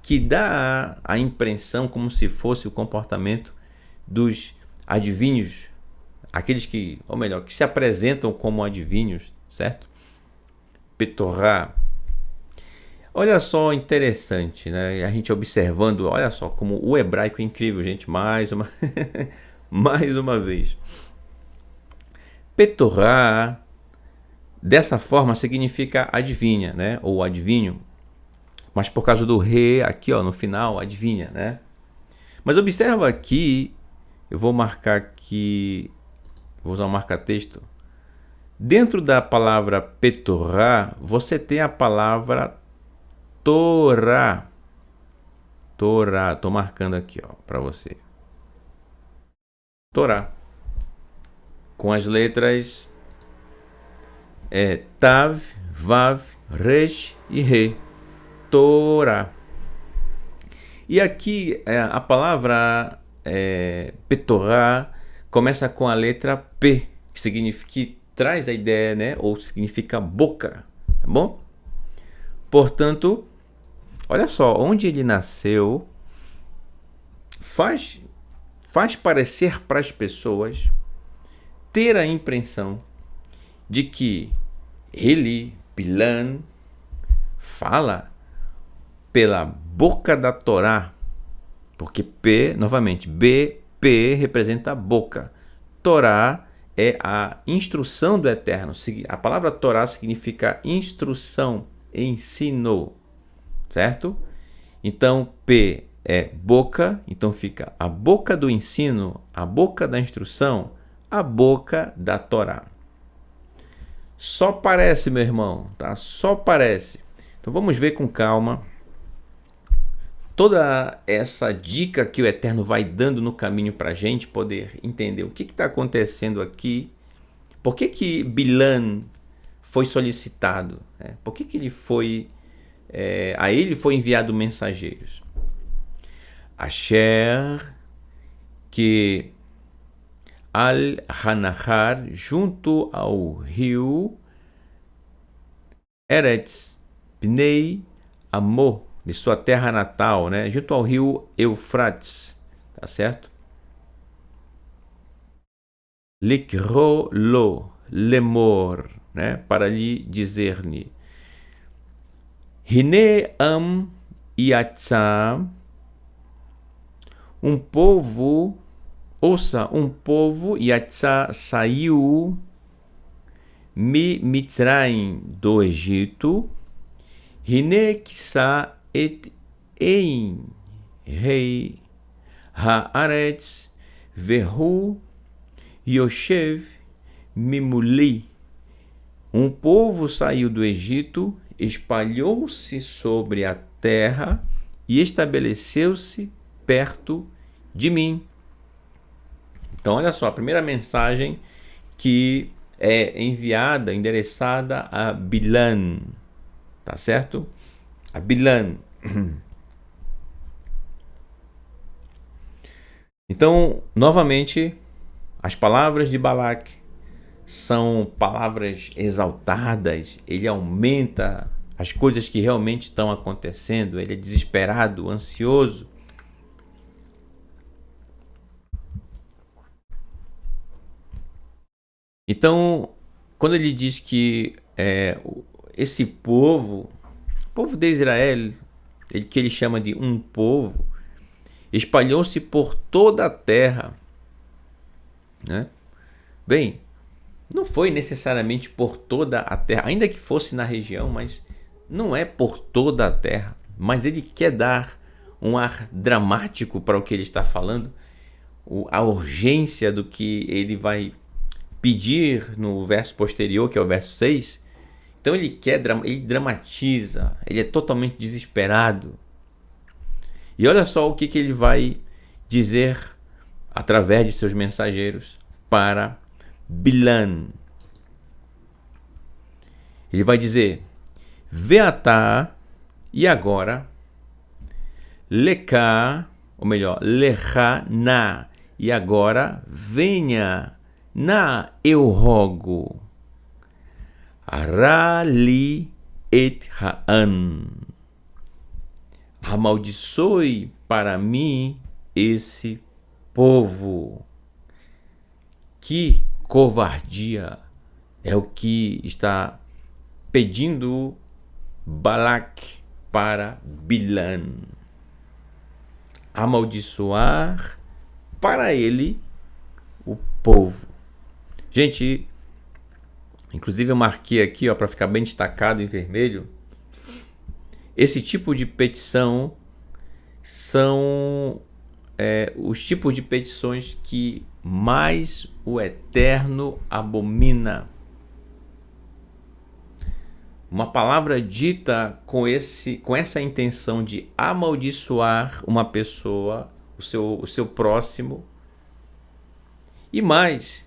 [SPEAKER 1] que dá a impressão como se fosse o comportamento dos adivinhos aqueles que, ou melhor, que se apresentam como adivinhos, certo? Petorá. Olha só, interessante, né? A gente observando, olha só como o hebraico é incrível, gente. Mais uma, mais uma vez. Petorá, dessa forma, significa adivinha, né? Ou adivinho. Mas por causa do re, aqui ó, no final, adivinha, né? Mas observa aqui, eu vou marcar aqui, vou usar um marca-texto. Dentro da palavra petorá, você tem a palavra Torá. Torá, estou marcando aqui ó, para você. Torá. Com as letras Tav, Vav, Resh e Re. Torá. E aqui a palavra petorá começa com a letra P, que significa, que traz a ideia, né? Ou significa boca, tá bom? Portanto, olha só, onde ele nasceu faz parecer para as pessoas ter a impressão de que ele, Bilan, fala pela boca da Torá, porque P, novamente, B, P representa a boca. Torá é a instrução do Eterno. A palavra Torá significa instrução, ensino, certo? Então, P é boca, então fica a boca do ensino, a boca da instrução, a boca da Torá. Só parece, meu irmão, tá? Só parece. Então vamos ver com calma toda essa dica que o Eterno vai dando no caminho para a gente poder entender o que está acontecendo aqui. Por que Bilan foi solicitado? Né? Por que ele foi... a ele foi enviado mensageiros. Asher, que Al-Hanahar, junto ao rio Eretz Pnei Amor, de sua terra natal, né? Junto ao rio Eufrates, tá certo? Likro lo lemor, né? Para lhe dizer-lhe, Hine am yatzam, um povo, ouça, um povo, yatzá saiu, mi Mitzraim, do Egito, Hine kisa et ein rei haaretz vehu yoshev mimuli. Um povo saiu do Egito, espalhou-se sobre a terra e estabeleceu-se perto de mim. Então, olha só, a primeira mensagem que é enviada, endereçada a Bilan, tá certo? A Bilan. Então, novamente, as palavras de Balaque são palavras exaltadas, ele aumenta as coisas que realmente estão acontecendo, ele é desesperado, ansioso. Então, quando ele diz que esse povo de Israel, que ele chama de um povo, espalhou-se por toda a terra, né? Bem, não foi necessariamente por toda a terra, ainda que fosse na região, mas não é por toda a terra. Mas ele quer dar um ar dramático para o que ele está falando, a urgência do que ele vai pedir no verso posterior, que é o verso 6. Então ele dramatiza, ele é totalmente desesperado. E olha só o que ele vai dizer através de seus mensageiros para Bilan. Ele vai dizer, Veatá, e agora, Leká, ou melhor, Lechá na, e agora venha, na eu rogo, Rali et Haan, amaldiçoe para mim esse povo. Que covardia é o que está pedindo Balaque para Bilam. Amaldiçoar para ele o povo. Gente, inclusive eu marquei aqui para ficar bem destacado em vermelho. Esse tipo de petição são os tipos de petições que mais o Eterno abomina. Uma palavra dita com essa intenção de amaldiçoar uma pessoa, o seu próximo. E mais,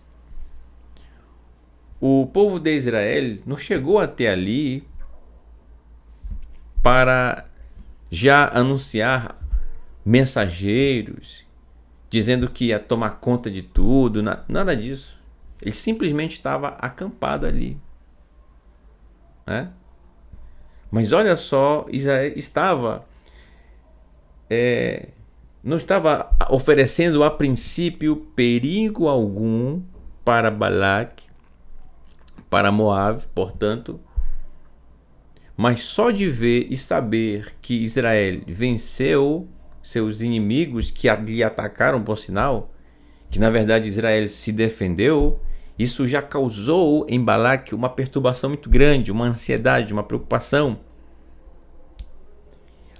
[SPEAKER 1] o povo de Israel não chegou até ali para já anunciar mensageiros, dizendo que ia tomar conta de tudo, nada disso. Ele simplesmente estava acampado ali. Né? Mas olha só, Israel não estava oferecendo a princípio perigo algum para Balaque, para Moab, portanto, mas só de ver e saber que Israel venceu seus inimigos que lhe atacaram, por sinal, que na verdade Israel se defendeu, isso já causou em Balaque uma perturbação muito grande, uma ansiedade, uma preocupação.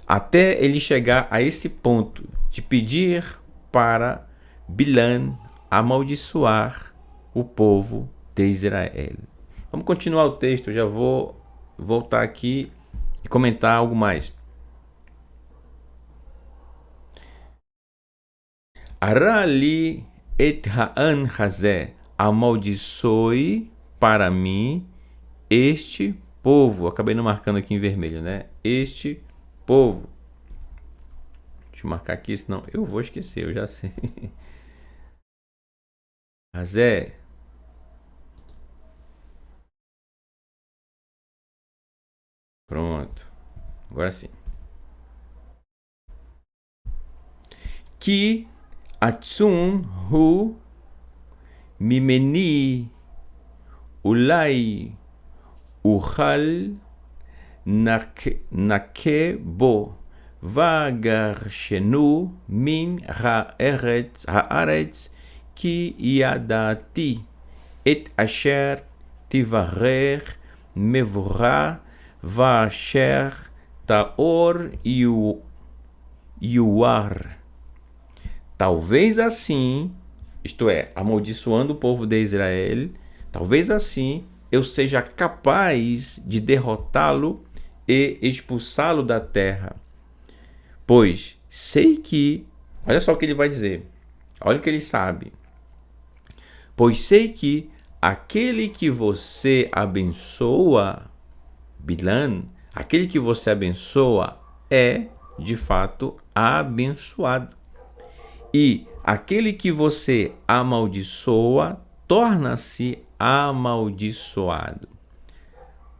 [SPEAKER 1] Até ele chegar a esse ponto de pedir para Bilam amaldiçoar o povo de Israel. Vamos continuar o texto, eu já vou voltar aqui e comentar algo mais. Arali et ha'an hazé, amaldiçoe para mim este povo. Acabei não marcando aqui em vermelho, né? Este povo. Deixa eu marcar aqui, senão eu vou esquecer, eu já sei. Hazé. Pronto. Agora sim. Que atsun hu mimeni ulai uchal nake bo vagarshenu min haaretz ki yadati et asher tivarer mevora vasher taor yuar. Talvez assim, isto é, amaldiçoando o povo de Israel, talvez assim eu seja capaz de derrotá-lo e expulsá-lo da terra. Pois sei que, olha só o que ele vai dizer, olha o que ele sabe. Pois sei que aquele que você abençoa, Bilam, aquele que você abençoa é, de fato, abençoado. E aquele que você amaldiçoa torna-se amaldiçoado.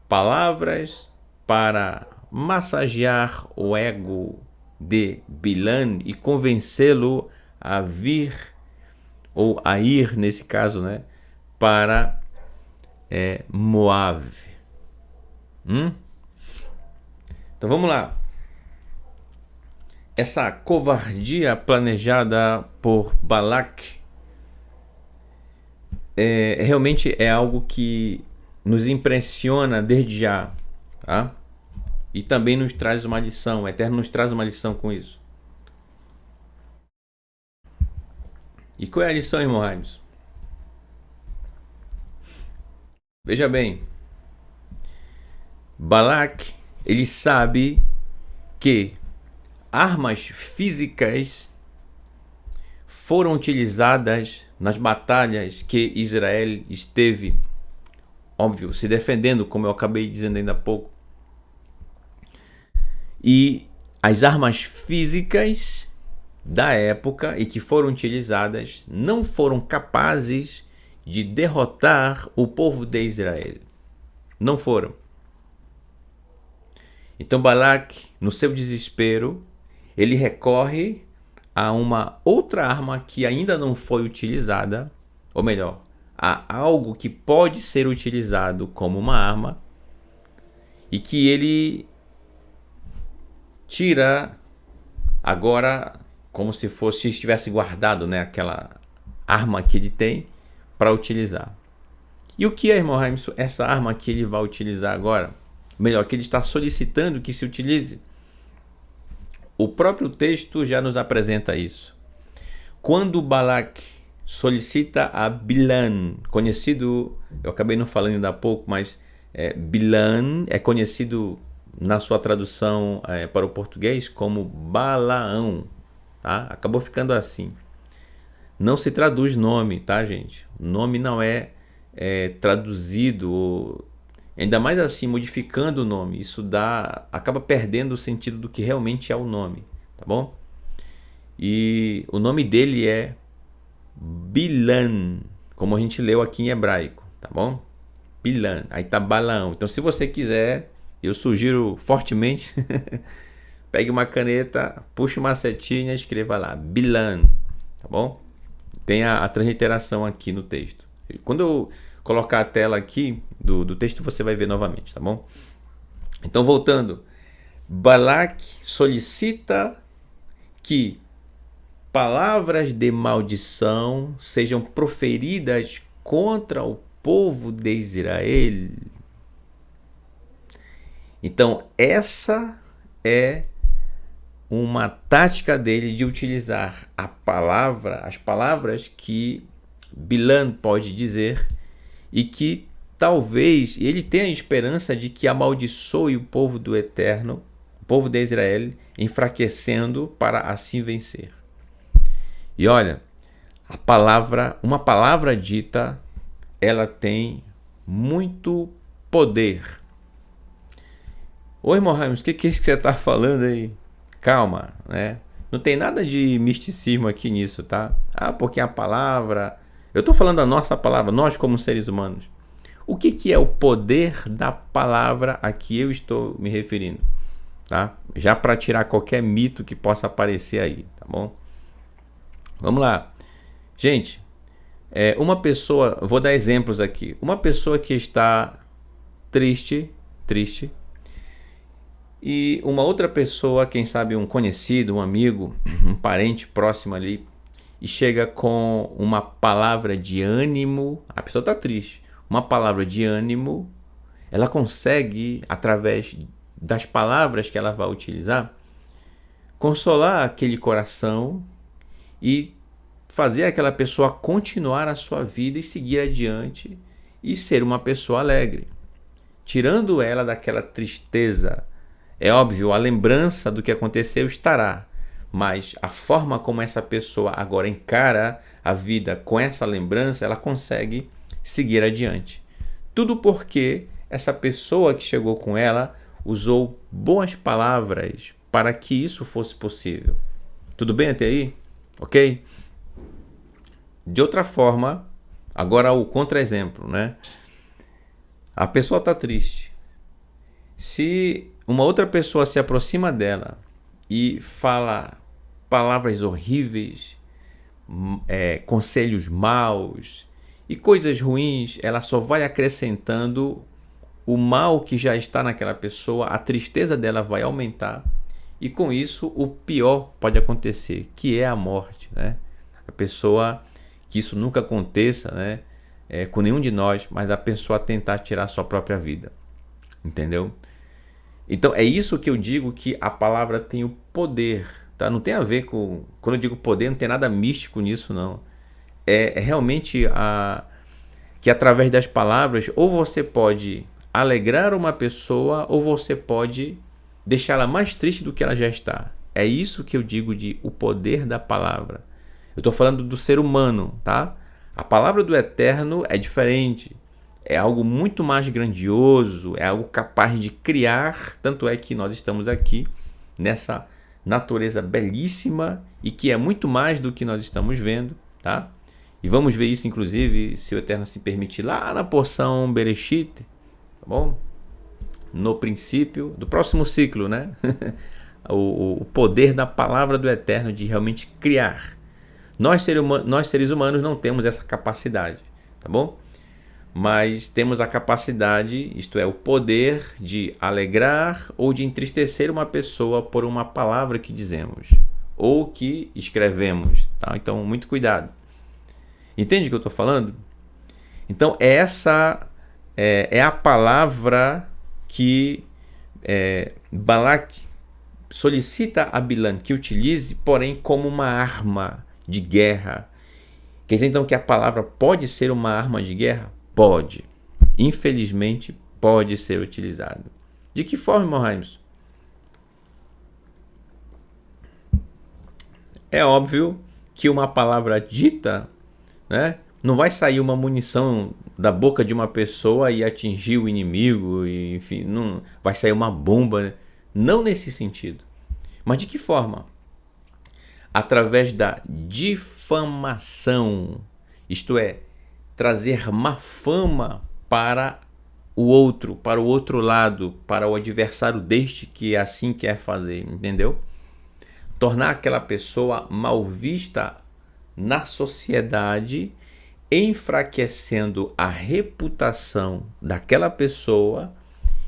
[SPEAKER 1] Palavras para massagear o ego de Bilam e convencê-lo a vir, ou a ir, nesse caso, né, para Moab. Então vamos lá. Essa covardia planejada por Balaque realmente é algo que nos impressiona desde já, tá? E também nos traz uma lição, o Eterno nos traz uma lição com isso. E qual é a lição, irmão Raimus? Veja bem, Balaque, ele sabe que armas físicas foram utilizadas nas batalhas que Israel esteve, óbvio, se defendendo, como eu acabei dizendo ainda há pouco. E as armas físicas da época e que foram utilizadas não foram capazes de derrotar o povo de Israel. Não foram. Então Balaque, no seu desespero, ele recorre a uma outra arma que ainda não foi utilizada, ou melhor, a algo que pode ser utilizado como uma arma e que ele tira agora como se fosse estivesse guardado, né, aquela arma que ele tem para utilizar. E o que é, irmão Raimson, essa arma que ele vai utilizar agora? Melhor, que ele está solicitando que se utilize? O próprio texto já nos apresenta isso. Quando Balac solicita a Bilan, conhecido, eu acabei não falando ainda há pouco, mas Bilan é conhecido na sua tradução para o português como Balaão, tá? Acabou ficando assim. Não se traduz nome, tá, gente? Nome não é traduzido, ainda mais assim, modificando o nome. Isso acaba perdendo o sentido do que realmente é o nome, tá bom? E o nome dele é Bilan, como a gente leu aqui em hebraico, tá bom? Bilan, aí tá Balaão. Então, se você quiser, eu sugiro fortemente, pegue uma caneta, puxe uma setinha e escreva lá, Bilan, tá bom? Tem a transliteração aqui no texto. Quando eu colocar a tela aqui do texto, você vai ver novamente, tá bom? Então, voltando, Balac solicita que palavras de maldição sejam proferidas contra o povo de Israel. Então, essa é uma tática dele de utilizar as palavras que Bilan pode dizer e que talvez ele tenha a esperança de que amaldiçoe o povo do Eterno, o povo de Israel, enfraquecendo para assim vencer. E olha, uma palavra dita, ela tem muito poder. Oi, irmão Raimus, o que é isso que você está falando aí? Calma, né? Não tem nada de misticismo aqui nisso, tá? Porque a palavra... Eu estou falando da nossa palavra, nós como seres humanos. O que é o poder da palavra a que eu estou me referindo? Tá? Já para tirar qualquer mito que possa aparecer aí, tá bom? Vamos lá. Gente, uma pessoa... Vou dar exemplos aqui. Uma pessoa que está triste... E uma outra pessoa, quem sabe um conhecido, um amigo, um parente próximo ali, e chega com uma palavra de ânimo, a pessoa está triste, uma palavra de ânimo, ela consegue, através das palavras que ela vai utilizar, consolar aquele coração e fazer aquela pessoa continuar a sua vida e seguir adiante e ser uma pessoa alegre, tirando ela daquela tristeza. É óbvio, a lembrança do que aconteceu estará, mas a forma como essa pessoa agora encara a vida com essa lembrança, ela consegue seguir adiante. Tudo porque essa pessoa que chegou com ela usou boas palavras para que isso fosse possível. Tudo bem até aí? Ok? De outra forma, agora o contra-exemplo, né? A pessoa está triste. Se uma outra pessoa se aproxima dela e fala palavras horríveis, conselhos maus e coisas ruins, ela só vai acrescentando o mal que já está naquela pessoa, a tristeza dela vai aumentar e com isso o pior pode acontecer, que é a morte, né? A pessoa, que isso nunca aconteça, né? Com nenhum de nós, mas a pessoa tentar tirar a sua própria vida, entendeu? Então é isso que eu digo, que a palavra tem o poder, tá? Não tem a ver com... Quando eu digo poder, não tem nada místico nisso, não. É realmente que através das palavras, ou você pode alegrar uma pessoa, ou você pode deixá-la mais triste do que ela já está. É isso que eu digo de o poder da palavra. Eu estou falando do ser humano, tá? A palavra do Eterno é diferente. É algo muito mais grandioso, é algo capaz de criar, tanto é que nós estamos aqui nessa natureza belíssima e que é muito mais do que nós estamos vendo, tá? E vamos ver isso, inclusive, se o Eterno se permitir, lá na porção Bereshit, tá bom? No princípio do próximo ciclo, né? o poder da palavra do Eterno de realmente criar. Nós seres humanos não temos essa capacidade. tá bom? Mas temos a capacidade, isto é, o poder de alegrar ou de entristecer uma pessoa por uma palavra que dizemos ou que escrevemos, tá? Então, muito cuidado. Entende o que eu estou falando? Então, essa é a palavra que Balaque solicita a Bilam que utilize, porém, como uma arma de guerra. Quer dizer, então, que a palavra pode ser uma arma de guerra? Pode. Infelizmente, pode ser utilizado. De que forma, irmão Raimus? É óbvio que uma palavra dita, né, não vai sair uma munição da boca de uma pessoa e atingir o inimigo, e, enfim, não vai sair uma bomba, né? Não nesse sentido. Mas de que forma? Através da difamação, isto é, trazer má fama para o outro lado, para o adversário deste que assim quer fazer, entendeu? Tornar aquela pessoa mal vista na sociedade, enfraquecendo a reputação daquela pessoa,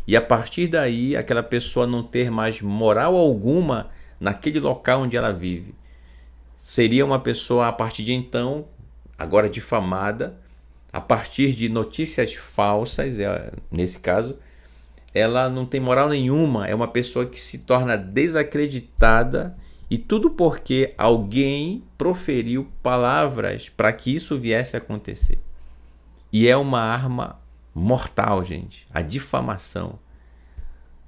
[SPEAKER 1] e a partir daí aquela pessoa não ter mais moral alguma naquele local onde ela vive. Seria uma pessoa, a partir de então, agora difamada, a partir de notícias falsas, nesse caso, ela não tem moral nenhuma, é uma pessoa que se torna desacreditada, e tudo porque alguém proferiu palavras para que isso viesse a acontecer. E é uma arma mortal, gente, a difamação.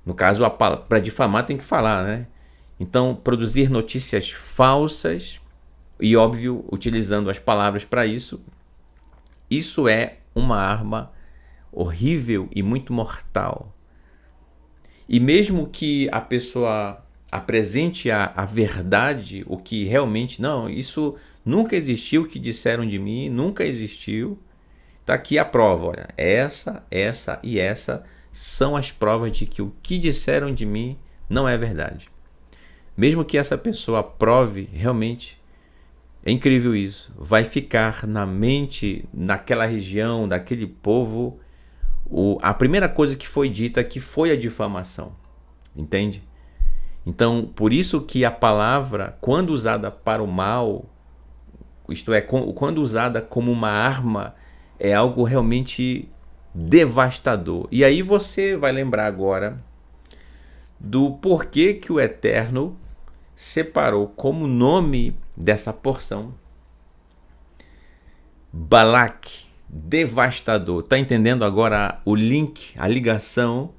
[SPEAKER 1] No caso, para difamar tem que falar, né? Então, produzir notícias falsas e, óbvio, utilizando as palavras para isso, isso é uma arma horrível e muito mortal. E mesmo que a pessoa apresente a verdade, o que realmente, não, isso nunca existiu, o que disseram de mim, nunca existiu, está aqui a prova, olha, essa e essa são as provas de que o que disseram de mim não é verdade. Mesmo que essa pessoa prove, realmente, é incrível isso, vai ficar na mente, naquela região, daquele povo, a primeira coisa que foi dita que foi a difamação, entende? Então, por isso que a palavra, quando usada para o mal, isto é, quando usada como uma arma, é algo realmente devastador. E aí você vai lembrar agora do porquê que o Eterno separou como nome dessa porção Balaque, devastador. Tá entendendo agora o link, a ligação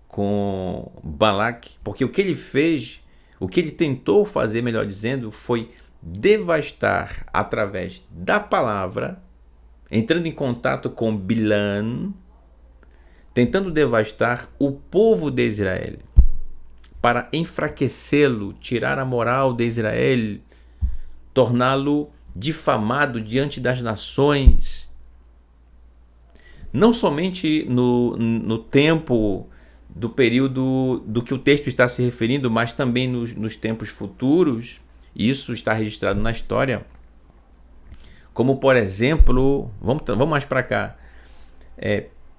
[SPEAKER 1] com Balaque? Porque o que ele fez, o que ele tentou fazer, melhor dizendo, foi devastar através da palavra, entrando em contato com Bilam, tentando devastar o povo de Israel, para enfraquecê-lo, tirar a moral de Israel, torná-lo difamado diante das nações. Não somente no tempo do período do que o texto está se referindo, mas também nos tempos futuros. Isso está registrado na história. Como, por exemplo, vamos mais para cá,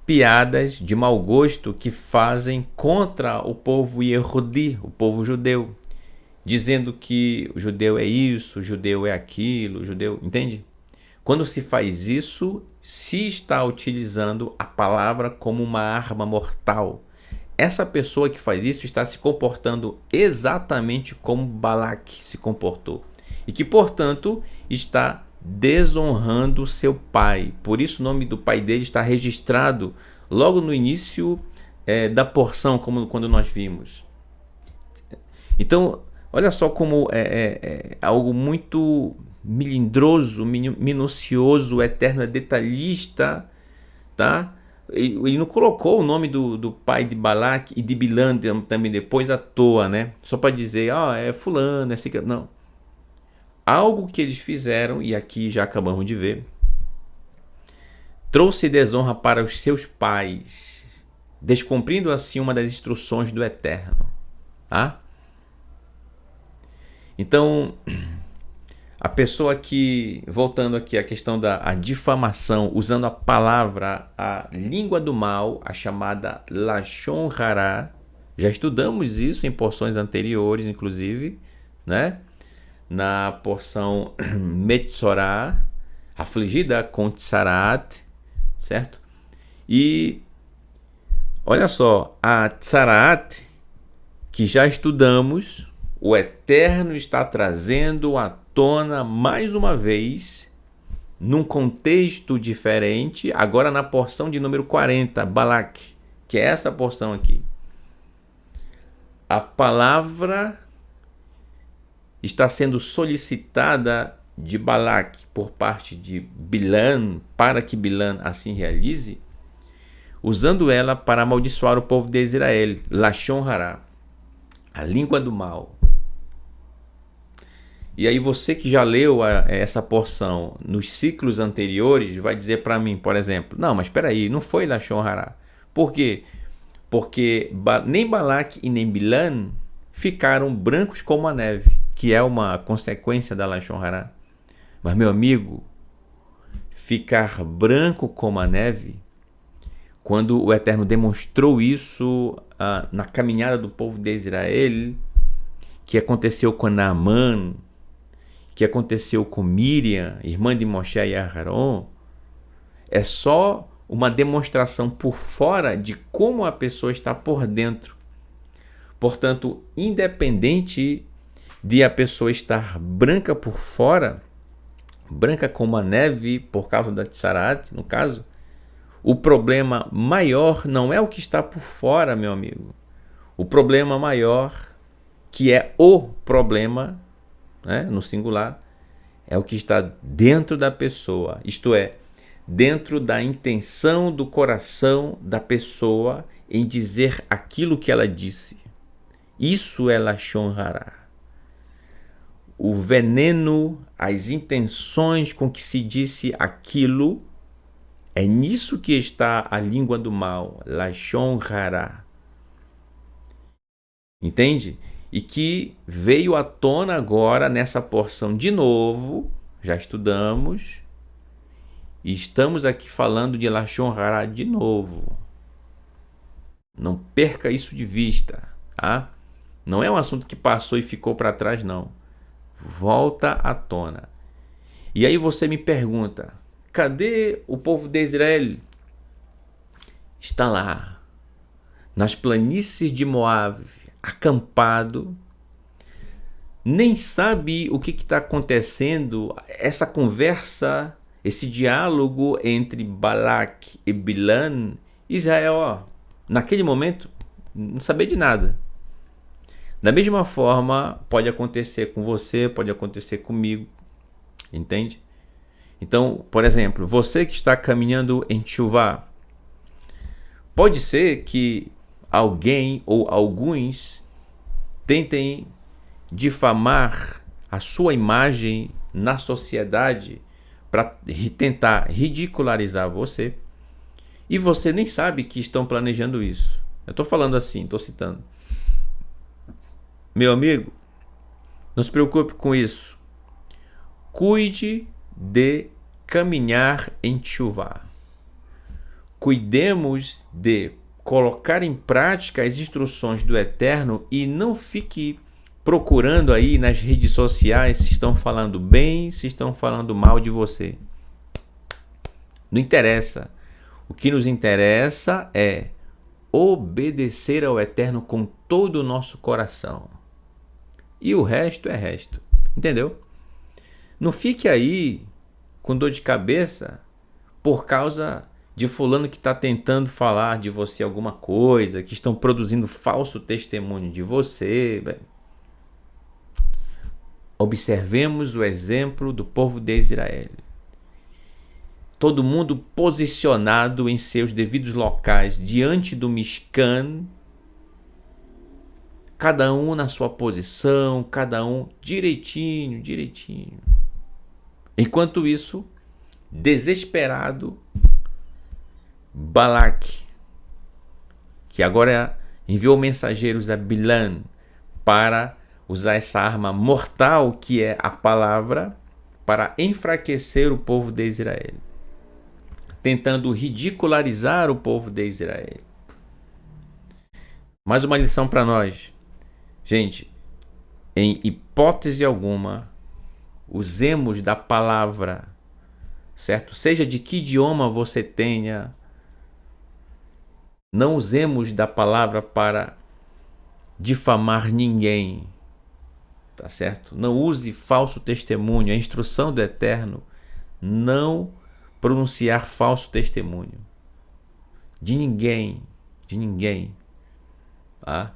[SPEAKER 1] piadas de mau gosto que fazem contra o povo Yehudi, o povo judeu, dizendo que o judeu é isso, o judeu é aquilo, o judeu, entende? Quando se faz isso, se está utilizando a palavra como uma arma mortal. Essa pessoa que faz isso está se comportando exatamente como Balaque se comportou. E que, portanto, está desonrando seu pai. Por isso o nome do pai dele está registrado logo no início da porção, como quando nós vimos. Então, olha só como é algo muito melindroso, minucioso, o Eterno é detalhista, tá? Ele não colocou o nome do pai de Balaque e de Bilam também depois à toa, né? Só para dizer, é fulano, é assim, não. Algo que eles fizeram, e aqui já acabamos de ver, trouxe desonra para os seus pais, descumprindo assim uma das instruções do Eterno, tá? Então, A pessoa que, voltando aqui à questão da difamação, usando a palavra, a língua do mal, a chamada Lashon Hara, já estudamos isso em porções anteriores, inclusive, né? Na porção Metzorah, afligida com Tsarat, certo? E olha só, a Tsarat, que já estudamos, o Eterno está trazendo à tona mais uma vez, num contexto diferente, agora na porção de número 40, Balak, que é essa porção aqui. A palavra está sendo solicitada de Balak por parte de Bilam, para que Bilam assim realize, usando ela para amaldiçoar o povo de Israel, Lashon Hara, a língua do mal. E aí você que já leu essa porção nos ciclos anteriores vai dizer para mim, por exemplo, não, mas espera aí, não foi Lashon Hara. Por quê? Porque nem Balak e nem Bilam ficaram brancos como a neve, que é uma consequência da Lashon Hara. Mas, meu amigo, ficar branco como a neve, quando o Eterno demonstrou isso na caminhada do povo de Israel, que aconteceu com Naamã, que aconteceu com Miriam, irmã de Moshe e Aharon, é só uma demonstração por fora de como a pessoa está por dentro. Portanto, independente de a pessoa estar branca por fora, branca como a neve por causa da Tsarat, no caso, o problema maior não é o que está por fora, meu amigo. O problema maior, que é o problema, né, no singular, é o que está dentro da pessoa, isto é, dentro da intenção do coração da pessoa em dizer aquilo que ela disse. Isso é Lashon Hara. O veneno, as intenções com que se disse aquilo, é nisso que está a língua do mal, Lashon Hara. Entende? E que veio à tona agora nessa porção de novo, já estudamos, e estamos aqui falando de Lashon Hara de novo. Não perca isso de vista, tá? Não é um assunto que passou e ficou para trás, não. Volta à tona. E aí você me pergunta, cadê o povo de Israel? Está lá, nas planícies de Moab, acampado, nem sabe o que está acontecendo, essa conversa, esse diálogo entre Balak e Bilam. Israel, ó, naquele momento, não sabia de nada. Da mesma forma, pode acontecer com você, pode acontecer comigo, entende? Então, por exemplo, você que está caminhando em Teshuvá, pode ser que alguém ou alguns tentem difamar a sua imagem na sociedade para tentar ridicularizar você, e você nem sabe que estão planejando isso. Eu estou falando assim, estou citando. Meu amigo, não se preocupe com isso. Cuide de caminhar em Teshuvá. Cuidemos de colocar em prática as instruções do Eterno e não fique procurando aí nas redes sociais se estão falando bem, se estão falando mal de você. Não interessa. O que nos interessa é obedecer ao Eterno com todo o nosso coração. E o resto é resto. Entendeu? Não fique aí com dor de cabeça por causa de fulano que está tentando falar de você alguma coisa, que estão produzindo falso testemunho de você. Observemos o exemplo do povo de Israel. Todo mundo posicionado em seus devidos locais diante do Mishkan, cada um na sua posição, cada um direitinho. Enquanto isso, desesperado, Balak, que agora enviou mensageiros a Bilam para usar essa arma mortal que é a palavra, para enfraquecer o povo de Israel, tentando ridicularizar o povo de Israel. Mais uma lição para nós. Gente, em hipótese alguma, usemos da palavra, certo? Seja de que idioma você tenha, não usemos da palavra para difamar ninguém, tá certo? Não use falso testemunho. A instrução do Eterno, não pronunciar falso testemunho de ninguém, tá?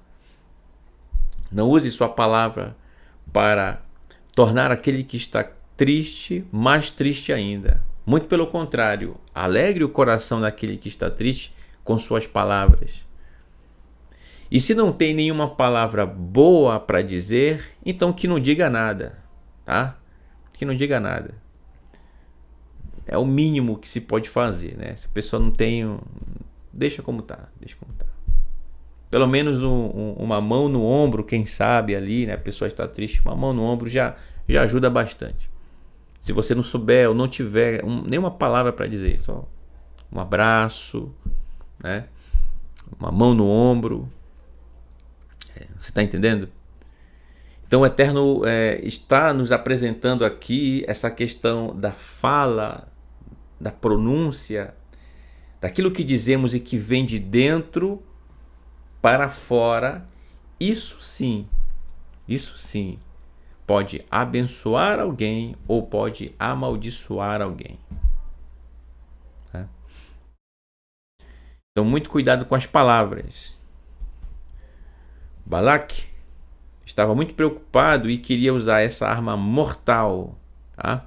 [SPEAKER 1] Não use sua palavra para tornar aquele que está triste mais triste ainda. Muito pelo contrário, alegre o coração daquele que está triste com suas palavras. E se não tem nenhuma palavra boa para dizer, então que não diga nada, tá? Que não diga nada. É o mínimo que se pode fazer, né? Se a pessoa não tem, deixa como tá. Pelo menos uma mão no ombro, quem sabe ali, né? A pessoa está triste, uma mão no ombro já ajuda bastante. Se você não souber ou não tiver nenhuma palavra para dizer, só um abraço, né? Uma mão no ombro. Você está entendendo? Então o Eterno está nos apresentando aqui essa questão da fala, da pronúncia, daquilo que dizemos e que vem de dentro para fora. Isso sim, pode abençoar alguém ou pode amaldiçoar alguém. Então muito cuidado com as palavras. Balaque estava muito preocupado e queria usar essa arma mortal, tá?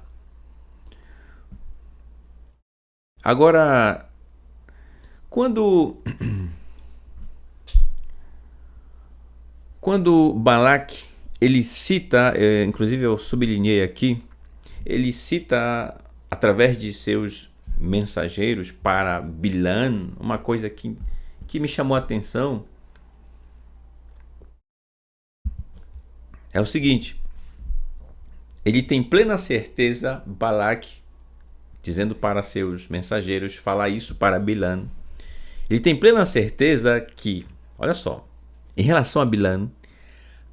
[SPEAKER 1] Agora, quando Balaque, ele cita, inclusive eu sublinhei aqui, ele cita através de seus mensageiros para Bilam, uma coisa que me chamou a atenção, é o seguinte: ele tem plena certeza, Balaque, dizendo para seus mensageiros falar isso para Bilam, ele tem plena certeza que, olha só, em relação a Bilam,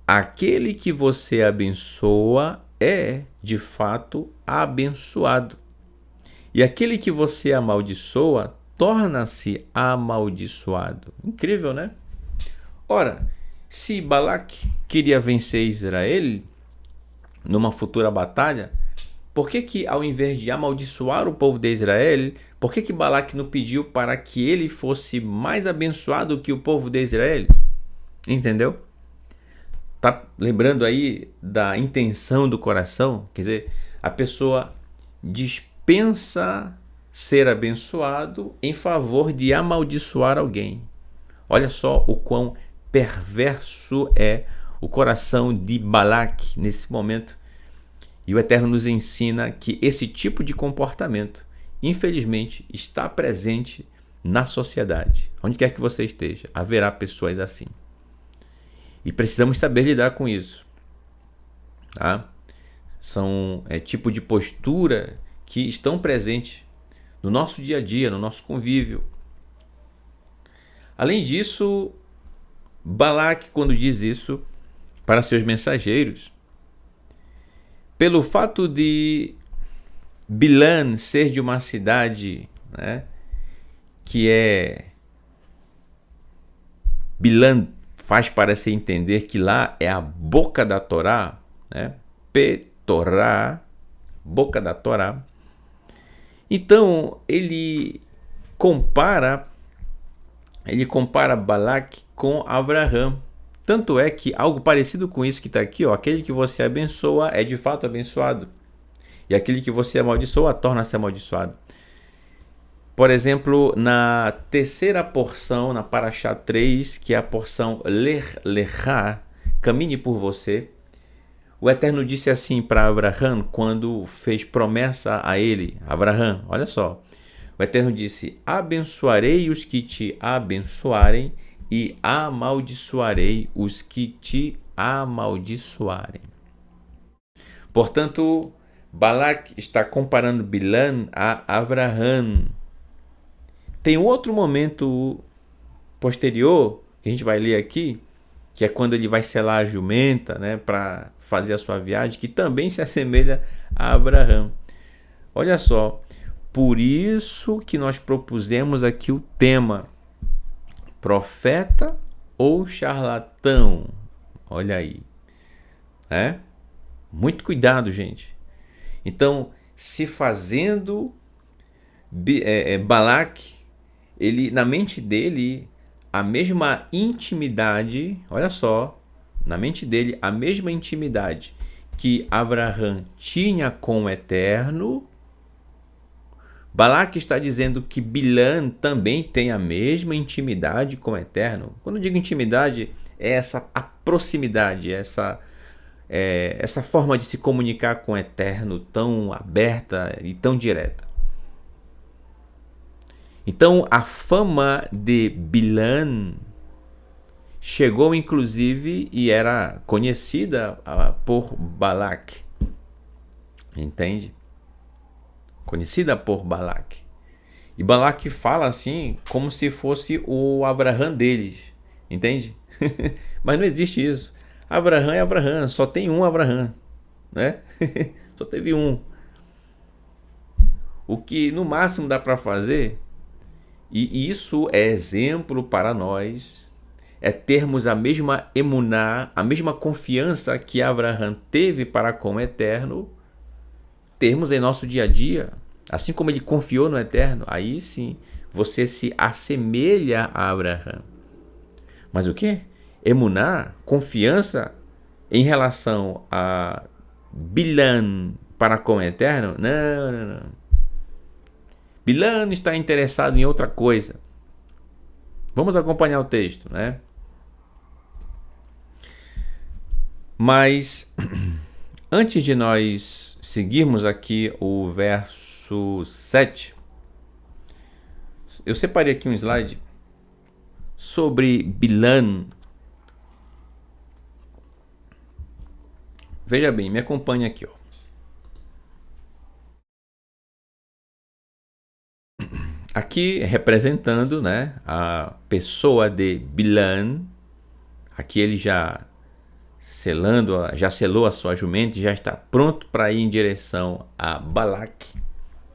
[SPEAKER 1] aquele que você abençoa é, de fato, abençoado. E aquele que você amaldiçoa torna-se amaldiçoado. Incrível, né? Ora, se Balaque queria vencer Israel numa futura batalha, por que ao invés de amaldiçoar o povo de Israel, por que Balaque não pediu para que ele fosse mais abençoado que o povo de Israel? Entendeu? Tá lembrando aí da intenção do coração? Quer dizer, a pessoa dispensa ser abençoado em favor de amaldiçoar alguém. Olha só o quão perverso é o coração de Balaque nesse momento. E o Eterno nos ensina que esse tipo de comportamento, infelizmente, está presente na sociedade. Onde quer que você esteja, haverá pessoas assim. E precisamos saber lidar com isso. Tá? São tipo de postura que estão presentes no nosso dia a dia, no nosso convívio. Além disso, Balaque, quando diz isso para seus mensageiros, pelo fato de Bilam ser de uma cidade, né, que Bilam faz parecer entender que lá é a boca da Torá, né? Petorá, boca da Torá. Então ele compara Balaque com Abraão. Tanto é que algo parecido com isso que está aqui, ó, aquele que você abençoa é de fato abençoado, e aquele que você amaldiçoa torna-se amaldiçoado. Por exemplo, na terceira porção, na Parashá 3, que é a porção Lech Lechá, caminhe por você, o Eterno disse assim para Abraão quando fez promessa a ele. Abraão, olha só, o Eterno disse: abençoarei os que te abençoarem e amaldiçoarei os que te amaldiçoarem. Portanto, Balac está comparando Bilam a Avraham. Tem um outro momento posterior, que a gente vai ler aqui, que é quando ele vai selar a jumenta, né, para fazer a sua viagem, que também se assemelha a Abraão. Olha só, por isso que nós propusemos aqui o tema profeta ou charlatão. Olha aí, né? Muito cuidado, gente. Então, se fazendo Balac, ele, na mente dele, a mesma intimidade, olha só, na mente dele, a mesma intimidade que Abraão tinha com o Eterno, Balac está dizendo que Bilam também tem a mesma intimidade com o Eterno. Quando eu digo intimidade, é essa a proximidade, essa forma de se comunicar com o Eterno tão aberta e tão direta. Então, a fama de Bilam chegou inclusive e era conhecida por Balac. Entende? Conhecida por Balac. E Balac fala assim como se fosse o Avraham deles. Entende? Mas não existe isso. Avraham é Avraham, só tem um Avraham, né? Só teve um. O que no máximo dá para fazer, e isso é exemplo para nós, é termos a mesma emuná, a mesma confiança que Avraham teve para com o Eterno, termos em nosso dia a dia. Assim como ele confiou no Eterno, aí sim você se assemelha a Avraham. Mas o que? Emuná, confiança em relação a Bilam para com o Eterno? Não, não, não. Bilam está interessado em outra coisa. Vamos acompanhar o texto, né? Mas antes de nós seguirmos aqui o verso 7, eu separei aqui um slide sobre Bilam. Veja bem, me acompanhe aqui, ó. Aqui representando, né, a pessoa de Bilam. Aqui ele já selou a sua jumenta e já está pronto para ir em direção a Balac,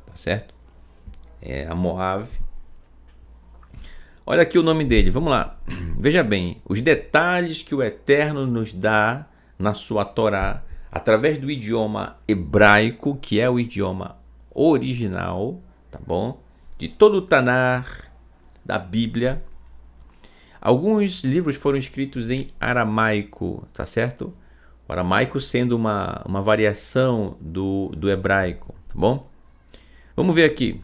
[SPEAKER 1] tá certo? A Moab. Olha aqui o nome dele, vamos lá. Veja bem, os detalhes que o Eterno nos dá na sua Torá, através do idioma hebraico, que é o idioma original, tá bom? De todo o Tanar da Bíblia. Alguns livros foram escritos em aramaico, tá certo? O aramaico sendo uma variação do hebraico, tá bom? Vamos ver aqui.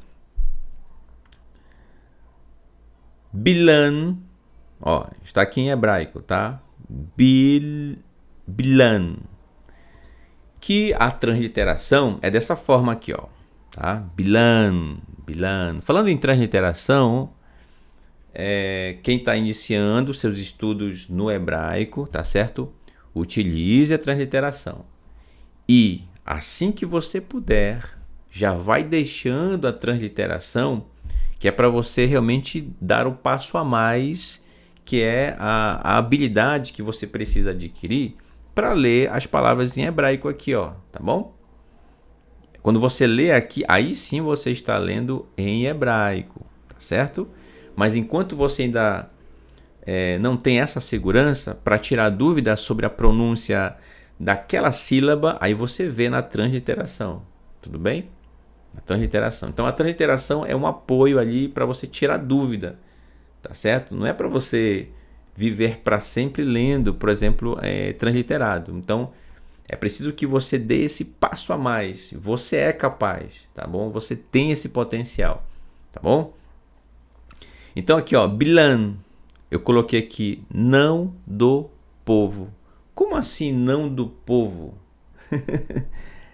[SPEAKER 1] Bilam, ó, está aqui em hebraico, tá? Bilam. Que a transliteração é dessa forma aqui, ó, tá? Bilam. Falando em transliteração, quem está iniciando seus estudos no hebraico, tá certo? Utilize a transliteração. E assim que você puder, já vai deixando a transliteração, que é para você realmente dar o passo a mais, que é a habilidade que você precisa adquirir para ler as palavras em hebraico aqui, ó, tá bom? Quando você lê aqui, aí sim você está lendo em hebraico, tá certo? Mas enquanto você ainda não tem essa segurança, para tirar dúvidas sobre a pronúncia daquela sílaba, aí você vê na transliteração, tudo bem? A transliteração. Então a transliteração é um apoio ali para você tirar dúvida, tá certo? Não é para você viver para sempre lendo, por exemplo, transliterado. Então é preciso que você dê esse passo a mais. Você é capaz, tá bom? Você tem esse potencial, tá bom? Então aqui, ó, Bilam, eu coloquei aqui não do povo. Como assim não do povo?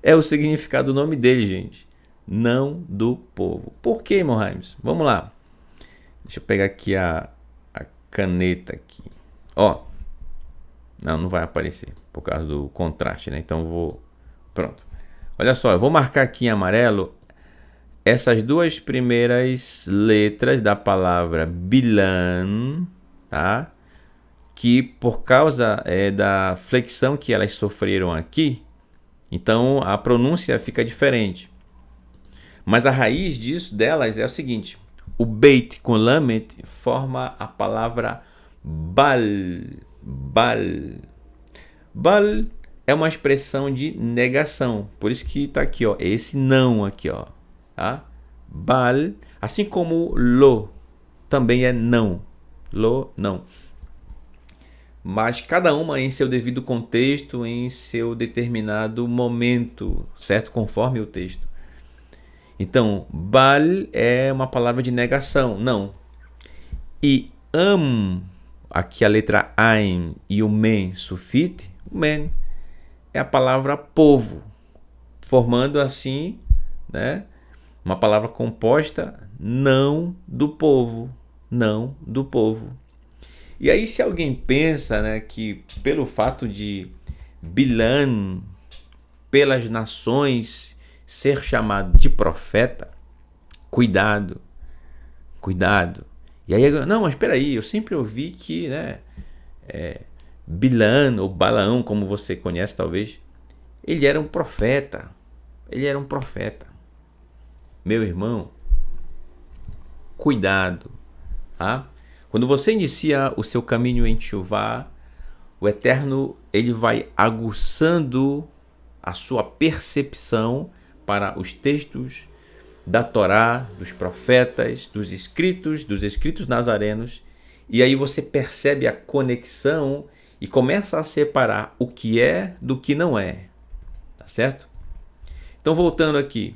[SPEAKER 1] É o significado do nome dele, gente. Não do povo. Por que, irmão Raimes? Vamos lá. Deixa eu pegar aqui a caneta aqui. Ó. Não vai aparecer por causa do contraste, né? Então vou... Pronto. Olha só, eu vou marcar aqui em amarelo essas duas primeiras letras da palavra bilan, tá? Que por causa da flexão que elas sofreram aqui, então a pronúncia fica diferente. Mas a raiz disso delas é o seguinte: o beit com lamet forma a palavra bal. Bal. Bal é uma expressão de negação. Por isso que está aqui, ó, esse não aqui, ó, tá? Bal, assim como lo também é não. Lo, não. Mas cada uma em seu devido contexto, em seu determinado momento, certo? Conforme o texto. Então, bal é uma palavra de negação, não. E aqui a letra Ain e o men sufite, o men é a palavra povo, formando assim, né, uma palavra composta não do povo, não do povo. E aí se alguém pensa, né, que pelo fato de Bilan, pelas nações, ser chamado de profeta, cuidado, cuidado. E aí, não, mas espera aí, eu sempre ouvi que, né, Bilan ou Balaão, como você conhece talvez, ele era um profeta. Ele era um profeta. Meu irmão, cuidado, tá? Quando você inicia o seu caminho em Teshuvá, o Eterno ele vai aguçando a sua percepção para os textos da Torá, dos profetas, dos escritos nazarenos, e aí você percebe a conexão e começa a separar o que é do que não é, tá certo? Então voltando aqui,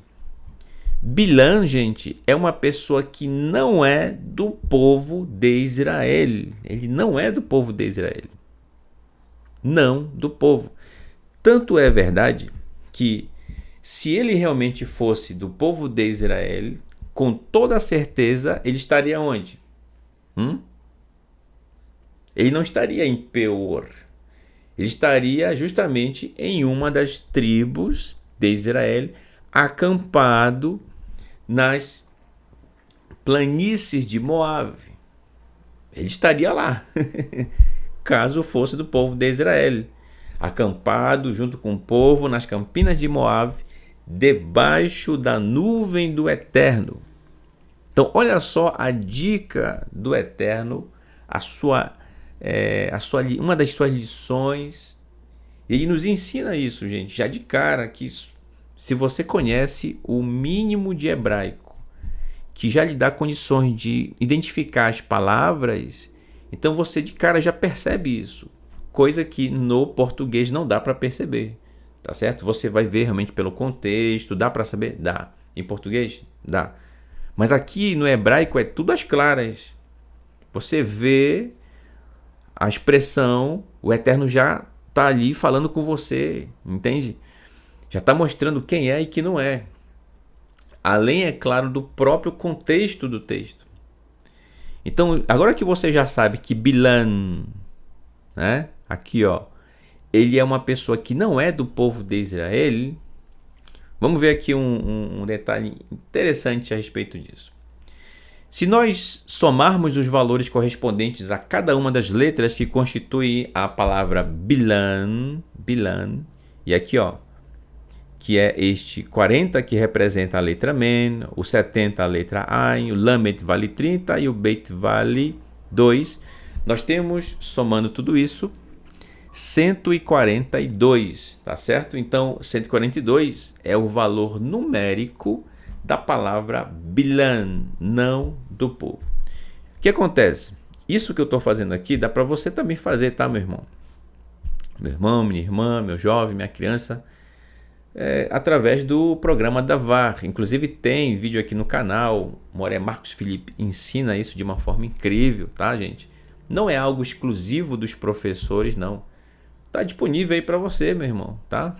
[SPEAKER 1] Bilan, gente, é uma pessoa que não é do povo de Israel. Ele não é do povo de Israel. Não do povo. Tanto é verdade que se ele realmente fosse do povo de Israel, com toda certeza ele estaria onde? Ele não estaria em Peor. Ele estaria justamente em uma das tribos de Israel, acampado nas planícies de Moab. Ele estaria lá, caso fosse do povo de Israel, acampado junto com o povo nas campinas de Moab, debaixo da nuvem do Eterno. Então, olha só a dica do Eterno, uma das suas lições. Ele nos ensina isso, gente, já de cara, que se você conhece o mínimo de hebraico, que já lhe dá condições de identificar as palavras, então você de cara já percebe isso, coisa que no português não dá para perceber, tá certo? Você vai ver realmente pelo contexto, dá para saber? Dá. Em português? Dá. Mas aqui no hebraico é tudo às claras. Você vê a expressão, o Eterno já está ali falando com você, entende? Já está mostrando quem é e quem não é. Além, é claro, do próprio contexto do texto. Então, agora que você já sabe que Bilan, né, aqui ó, ele é uma pessoa que não é do povo de Israel, vamos ver aqui um detalhe interessante a respeito disso. Se nós somarmos os valores correspondentes a cada uma das letras que constituem a palavra Bilan, e aqui ó, que é este 40 que representa a letra Men, o 70 a letra Ain, o Lamet vale 30 e o Beit vale 2. Nós temos, somando tudo isso, 142, tá certo? Então, 142 é o valor numérico da palavra Bilan, não do povo. O que acontece? Isso que eu estou fazendo aqui dá para você também fazer, tá, meu irmão? Meu irmão, minha irmã, meu jovem, minha criança, através do programa da VAR. Inclusive tem vídeo aqui no canal, Moré Marcos Felipe ensina isso de uma forma incrível, tá, gente? Não é algo exclusivo dos professores, não. Tá disponível aí para você, meu irmão, tá?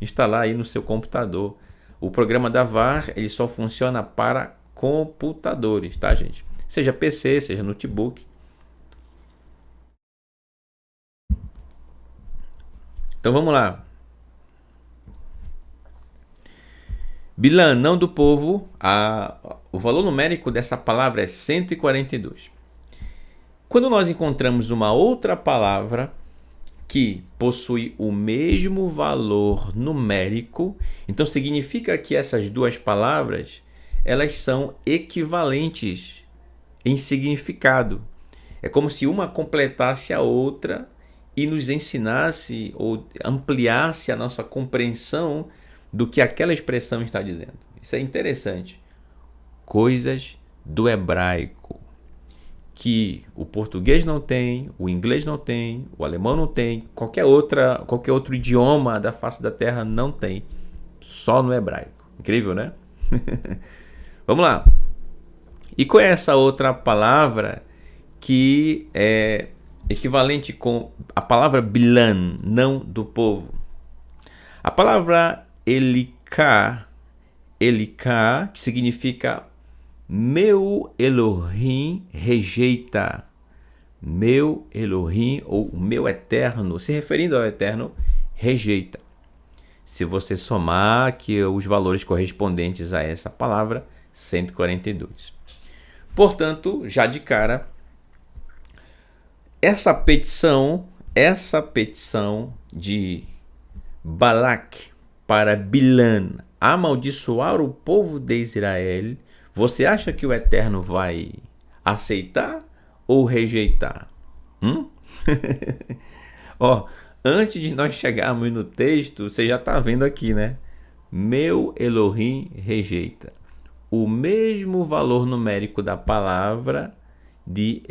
[SPEAKER 1] Instalar aí no seu computador. O programa da VAR, ele só funciona para computadores, tá, gente? Seja PC, seja notebook. Então vamos lá. Bilan, não do povo, o valor numérico dessa palavra é 142. Quando nós encontramos uma outra palavra que possui o mesmo valor numérico, então significa que essas duas palavras elas são equivalentes em significado. É como se uma completasse a outra e nos ensinasse ou ampliasse a nossa compreensão do que aquela expressão está dizendo. Isso é interessante. Coisas do hebraico que o português não tem, o inglês não tem, o alemão não tem, qualquer outro idioma da face da terra não tem, só no hebraico. Incrível, né? Vamos lá. E qual é essa outra palavra que é equivalente com a palavra bilan, não do povo? A palavra elikah, que significa meu Elohim rejeita. Meu Elohim, ou o meu eterno, se referindo ao eterno, rejeita. Se você somar aqui os valores correspondentes a essa palavra, 142. Portanto, já de cara, essa petição de Balac para Bilan amaldiçoar o povo de Israel, você acha que o Eterno vai aceitar ou rejeitar? Antes de nós chegarmos no texto, você já está vendo aqui, né? Meu Elohim rejeita. O mesmo valor numérico da palavra de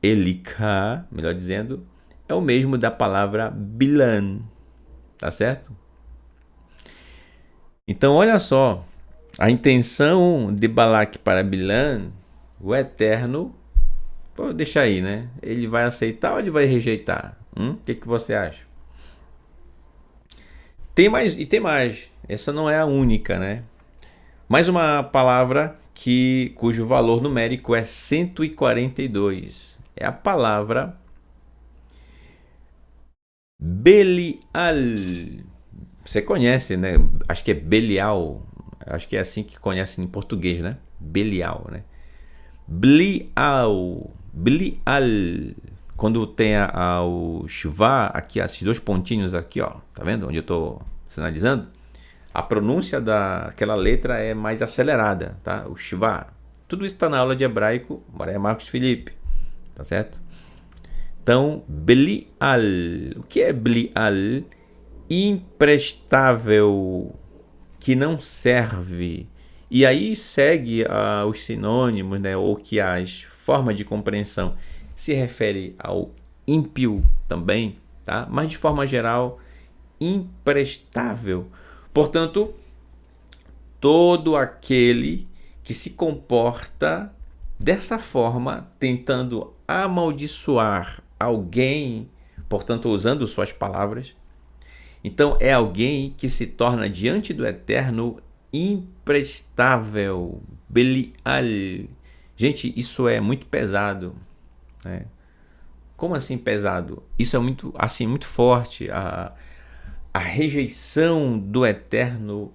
[SPEAKER 1] Elikah, melhor dizendo, é o mesmo da palavra Bilan. Tá certo? Então, olha só. A intenção de Balac para Bilan, o Eterno, vou deixar aí, né? Ele vai aceitar ou ele vai rejeitar? O que você acha? Tem mais. Essa não é a única, né? Mais uma palavra cujo valor numérico é 142. É a palavra Belial. Você conhece, né? Acho que é Belial. Acho que é assim que conhece em português, né? Belial, né? Blial. Quando tem o Shuvá, aqui, esses dois pontinhos aqui, ó. Tá vendo? Onde eu tô sinalizando. A pronúncia daquela letra é mais acelerada, tá? O Shuvá. Tudo isso está na aula de hebraico, Moraia Marcos Felipe. Tá certo? Então, Belial. O que é Belial? Imprestável, que não serve. E aí segue os sinônimos, né, ou que as formas de compreensão se refere ao ímpio também, tá? Mas de forma geral, imprestável. Portanto, todo aquele que se comporta dessa forma, tentando amaldiçoar alguém, portanto, usando suas palavras, então é alguém que se torna diante do Eterno imprestável. Belial. Gente, isso é muito pesado, né? Como assim pesado? Isso é muito forte. A rejeição do Eterno,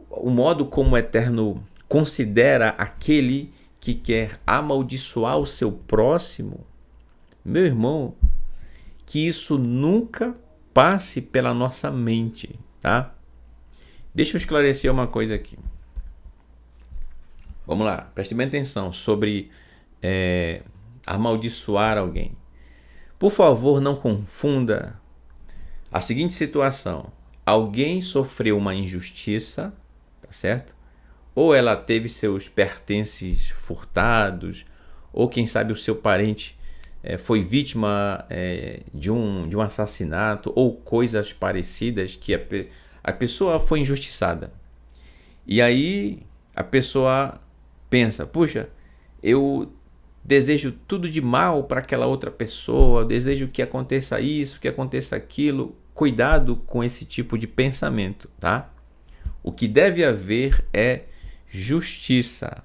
[SPEAKER 1] o modo como o Eterno considera aquele que quer amaldiçoar o seu próximo. Meu irmão, que isso nunca passe pela nossa mente, tá? Deixa eu esclarecer uma coisa aqui. Vamos lá, preste bem atenção sobre amaldiçoar alguém. Por favor, não confunda a seguinte situação. Alguém sofreu uma injustiça, tá certo? Ou ela teve seus pertences furtados, ou quem sabe o seu parente foi vítima de um assassinato ou coisas parecidas, que a pessoa foi injustiçada. E aí a pessoa pensa, puxa, eu desejo tudo de mal para aquela outra pessoa, eu desejo que aconteça isso, que aconteça aquilo. Cuidado com esse tipo de pensamento, tá? O que deve haver é justiça.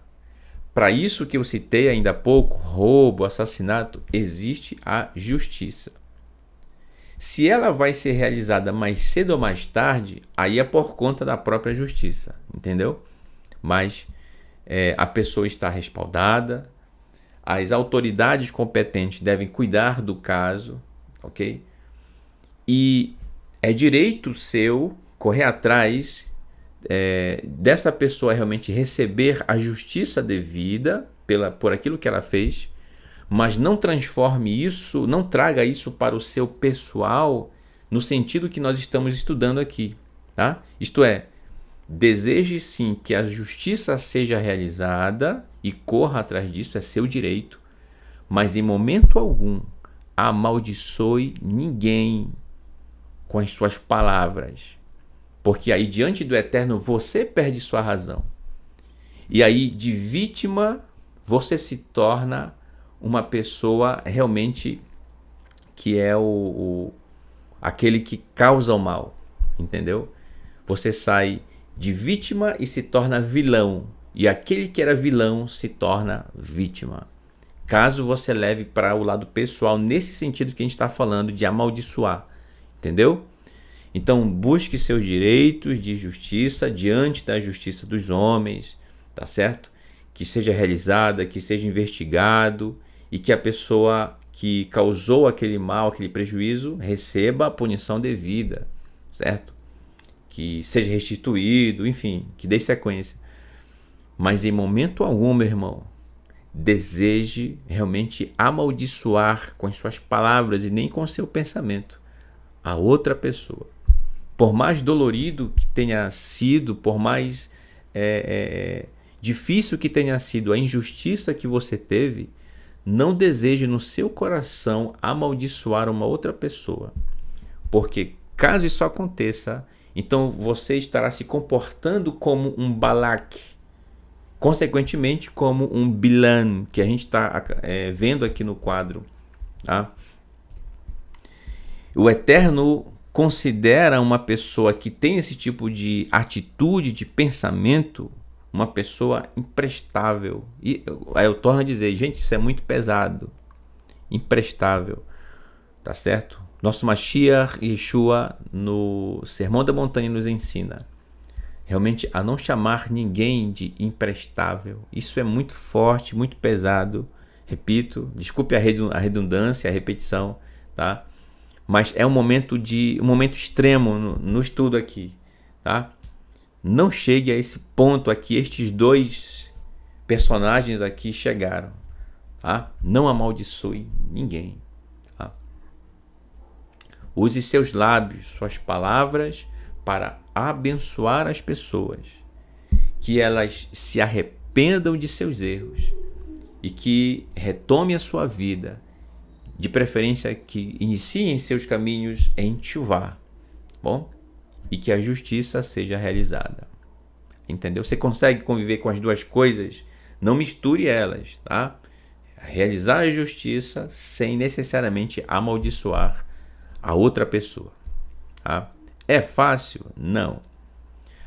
[SPEAKER 1] Para isso que eu citei ainda há pouco, roubo, assassinato, existe a justiça. Se ela vai ser realizada mais cedo ou mais tarde, aí é por conta da própria justiça, entendeu? Mas a pessoa está respaldada, as autoridades competentes devem cuidar do caso, ok? E é direito seu correr atrás dessa pessoa realmente receber a justiça devida por aquilo que ela fez, mas não transforme isso, não traga isso para o seu pessoal no sentido que nós estamos estudando aqui, tá? Isto é, deseje sim que a justiça seja realizada e corra atrás disso, é seu direito, mas em momento algum amaldiçoe ninguém com as suas palavras, porque aí diante do Eterno você perde sua razão. E aí de vítima você se torna uma pessoa realmente que é aquele que causa o mal, entendeu? Você sai de vítima e se torna vilão, e aquele que era vilão se torna vítima. Caso você leve para o lado pessoal, nesse sentido que a gente está falando de amaldiçoar, entendeu? Então busque seus direitos de justiça diante da justiça dos homens, tá certo? Que seja realizada, que seja investigado e que a pessoa que causou aquele mal, aquele prejuízo, receba a punição devida, certo? Que seja restituído, enfim, que dê sequência. Mas em momento algum, meu irmão, deseje realmente amaldiçoar com as suas palavras e nem com o seu pensamento a outra pessoa. Por mais dolorido que tenha sido, por mais difícil que tenha sido a injustiça que você teve, não deseje no seu coração amaldiçoar uma outra pessoa. Porque caso isso aconteça, então você estará se comportando como um Balaque, consequentemente como um Bilam, que a gente está vendo aqui no quadro. Tá? O Eterno considera uma pessoa que tem esse tipo de atitude, de pensamento, uma pessoa imprestável. E eu torno a dizer, gente, isso é muito pesado. Imprestável. Tá certo? Nosso Mashiach Yeshua, no Sermão da Montanha, nos ensina realmente a não chamar ninguém de imprestável. Isso é muito forte, muito pesado. Repito, desculpe a redundância, a repetição, tá? Mas é um momento extremo no estudo aqui, tá? Não chegue a esse ponto aqui, estes dois personagens aqui chegaram, tá? Não amaldiçoe ninguém, tá? Use seus lábios, suas palavras para abençoar as pessoas, que elas se arrependam de seus erros e que retome a sua vida, de preferência que iniciem seus caminhos em Teshuvá, bom? E que a justiça seja realizada. Entendeu? Você consegue conviver com as duas coisas? Não misture elas, tá? Realizar a justiça sem necessariamente amaldiçoar a outra pessoa, tá? É fácil? Não.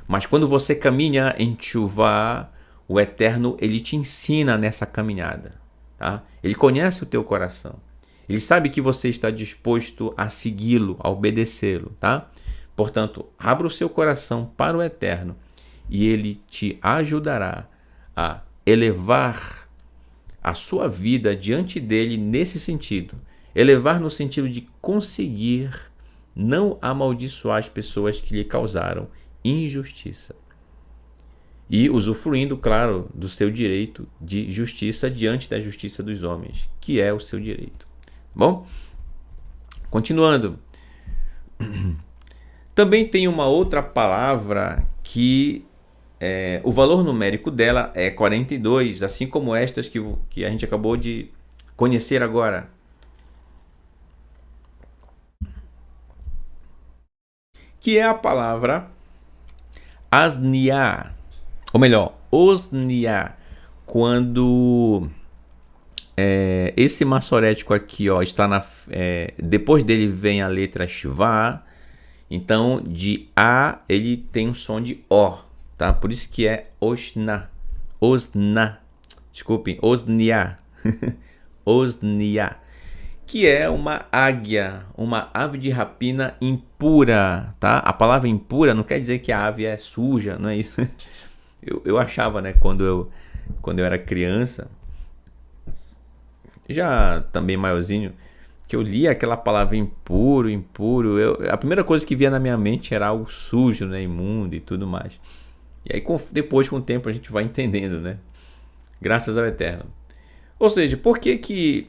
[SPEAKER 1] Mas quando você caminha em Teshuvá, o Eterno, ele te ensina nessa caminhada, tá? Ele conhece o teu coração. Ele sabe que você está disposto a segui-lo, a obedecê-lo, tá? Portanto, abra o seu coração para o Eterno e ele te ajudará a elevar a sua vida diante dele nesse sentido. Elevar no sentido de conseguir não amaldiçoar as pessoas que lhe causaram injustiça. E usufruindo, claro, do seu direito de justiça diante da justiça dos homens, que é o seu direito. Bom? Continuando. Também tem uma outra palavra que o valor numérico dela é 42, assim como estas que a gente acabou de conhecer agora. Que é a palavra asniá, ou melhor, osniá, quando esse maçorético aqui, ó, está depois dele vem a letra shva, então de A ele tem um som de O, tá? Por isso que é osna, desculpem, osniá, osniá, que é uma águia, uma ave de rapina impura, tá? A palavra impura não quer dizer que a ave é suja, não é isso? Eu achava, né, quando eu era criança, já também maiorzinho, que eu lia aquela palavra impuro, impuro, a primeira coisa que via na minha mente era algo sujo, né, imundo e tudo mais. E aí depois, com o tempo, a gente vai entendendo, né? Graças ao Eterno. Ou seja, por que que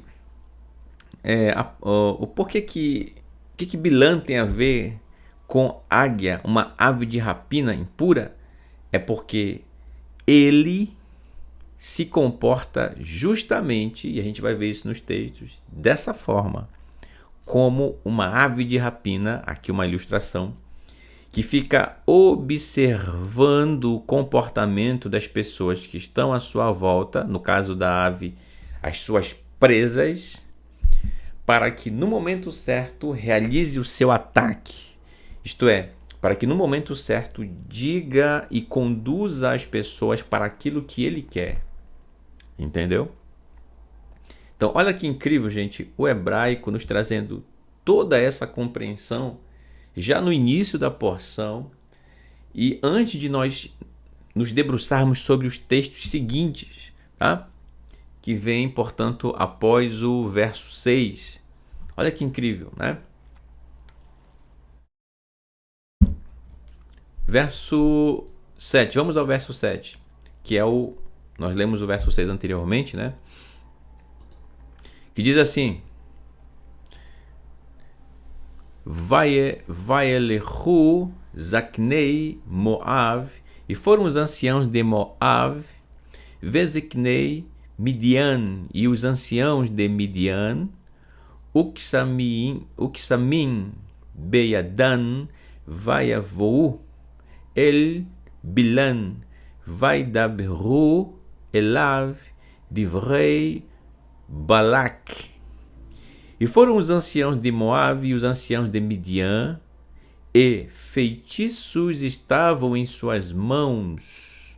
[SPEAKER 1] o porquê que Bilã tem a ver com águia, uma ave de rapina impura? É porque ele se comporta justamente, e a gente vai ver isso nos textos, dessa forma, como uma ave de rapina, aqui uma ilustração, que fica observando o comportamento das pessoas que estão à sua volta, no caso da ave, as suas presas, para que no momento certo realize o seu ataque. Isto é, para que no momento certo diga e conduza as pessoas para aquilo que ele quer. Entendeu? Então, olha que incrível, gente, o hebraico nos trazendo toda essa compreensão já no início da porção e antes de nós nos debruçarmos sobre os textos seguintes, tá? Que vem, portanto, após o verso 6. Olha que incrível, né? Verso 7. Vamos ao verso 7, que é o... Nós lemos o verso 6 anteriormente, né? Que diz assim: Vaelehu Zaknei Moav, e foram os anciãos de Moav, Vezeknei Midian, e os anciãos de Midian, Uksamim Beyadan, Vayavou El Bilan, Vaidabru Elav, Divrei Balak. E foram os anciãos de Moabe e os anciãos de Midian, e feitiços estavam em suas mãos.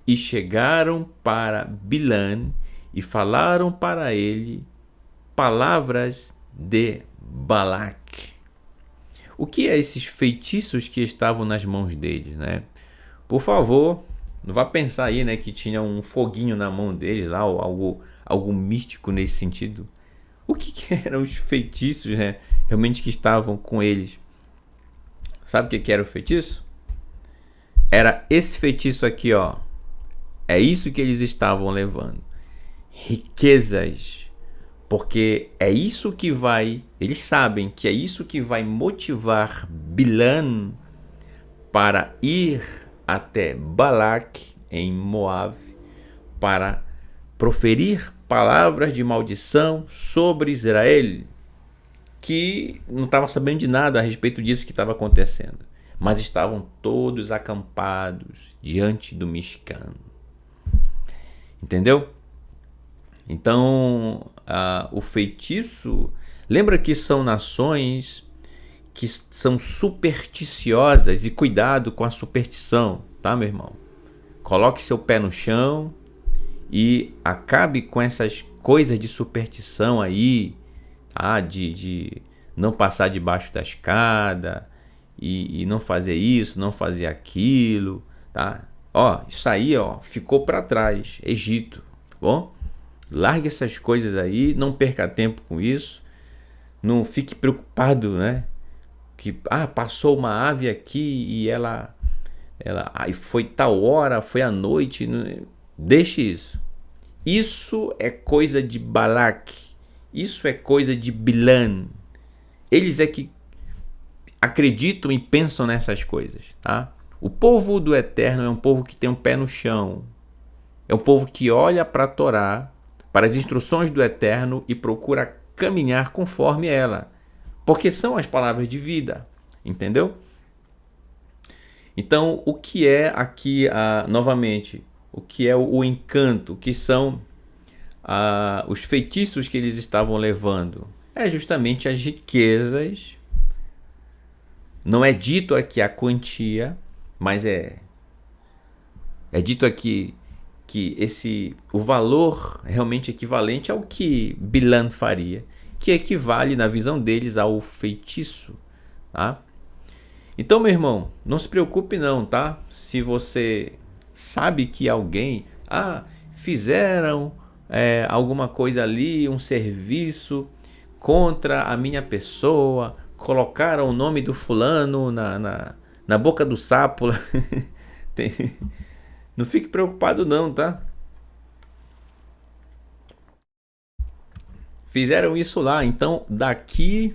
[SPEAKER 1] E chegaram para Bilã e falaram para ele palavras de Balac. O que é esses feitiços que estavam nas mãos deles, né? Por favor, não vá pensar aí, né, que tinha um foguinho na mão deles lá, ou algo místico nesse sentido. O que eram os feitiços, né, realmente que estavam com eles? Sabe o que era o feitiço? Era esse feitiço aqui, ó. É isso que eles estavam levando. Riquezas. Porque é isso que vai... Eles sabem que é isso que vai motivar Bilã para ir até Balac, em Moab, para proferir palavras de maldição sobre Israel, que não estava sabendo de nada a respeito disso que estava acontecendo, mas estavam todos acampados diante do Mishkan. Entendeu? Então, o feitiço... Lembra que são nações que são supersticiosas, e cuidado com a superstição, tá, meu irmão? Coloque seu pé no chão e acabe com essas coisas de superstição aí, tá? De não passar debaixo da escada e não fazer isso, não fazer aquilo, tá? Ó, isso aí, ó, ficou para trás, Egito, tá bom? Largue essas coisas aí, não perca tempo com isso, não fique preocupado, né? Que passou uma ave aqui e ela aí foi tal hora, foi à noite, deixe isso. Isso é coisa de Balac, isso é coisa de Bilã. Eles é que acreditam e pensam nessas coisas, tá? O povo do Eterno é um povo que tem um pé no chão, é um povo que olha para a Torá, para as instruções do Eterno e procura caminhar conforme ela, porque são as palavras de vida, entendeu? Então, o que é aqui, novamente, o que é o encanto, o que são os feitiços que eles estavam levando? É justamente as riquezas. Não é dito aqui a quantia, mas é dito aqui que o valor realmente equivalente ao que Bilã faria. que equivale na visão deles ao feitiço, tá? Então, meu irmão, não se preocupe não, tá? Se você sabe que alguém, fizeram alguma coisa ali, um serviço contra a minha pessoa, colocaram o nome do fulano na boca do sapo. Não fique preocupado não, tá? Fizeram isso lá, então daqui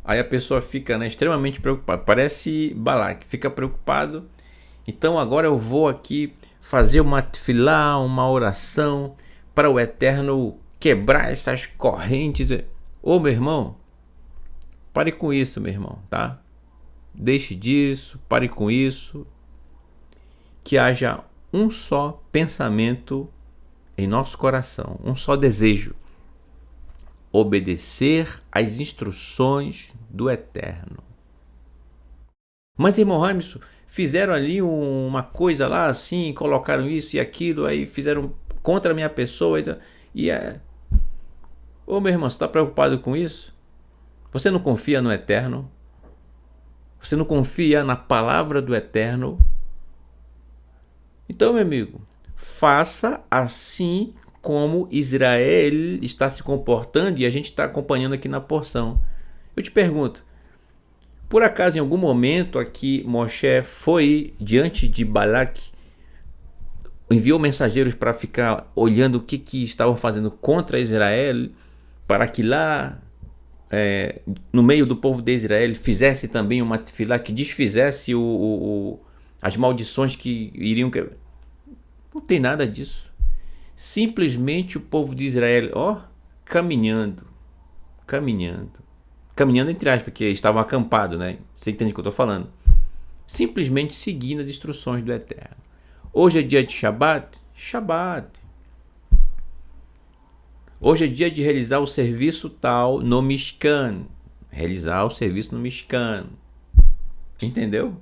[SPEAKER 1] aí a pessoa fica, né, extremamente preocupada. Parece Balaque, fica preocupado. Então agora eu vou aqui fazer uma tefilá, uma oração para o Eterno quebrar essas correntes. Ô meu irmão, pare com isso, meu irmão, tá? Deixe disso, pare com isso. Que haja um só pensamento em nosso coração, um só desejo: obedecer às instruções do Eterno. Mas, irmão Ramson, fizeram ali uma coisa lá assim, colocaram isso e aquilo, aí fizeram contra a minha pessoa. Ô meu irmão, você está preocupado com isso? Você não confia no Eterno? Você não confia na palavra do Eterno? Então, meu amigo, faça assim como Israel está se comportando e a gente está acompanhando aqui na porção. Eu te pergunto, por acaso em algum momento aqui Moshe foi diante de Balaque, enviou mensageiros para ficar olhando o que estavam fazendo contra Israel, para que lá no meio do povo de Israel fizesse também uma tefilá que desfizesse as maldições que iriam... Não tem nada disso. Simplesmente o povo de Israel, caminhando entre aspas, porque estavam acampados, né? Você entende o que eu estou falando? Simplesmente seguindo as instruções do Eterno. Hoje é dia de Shabat. Hoje é dia de realizar o serviço tal no Mishkan. Entendeu?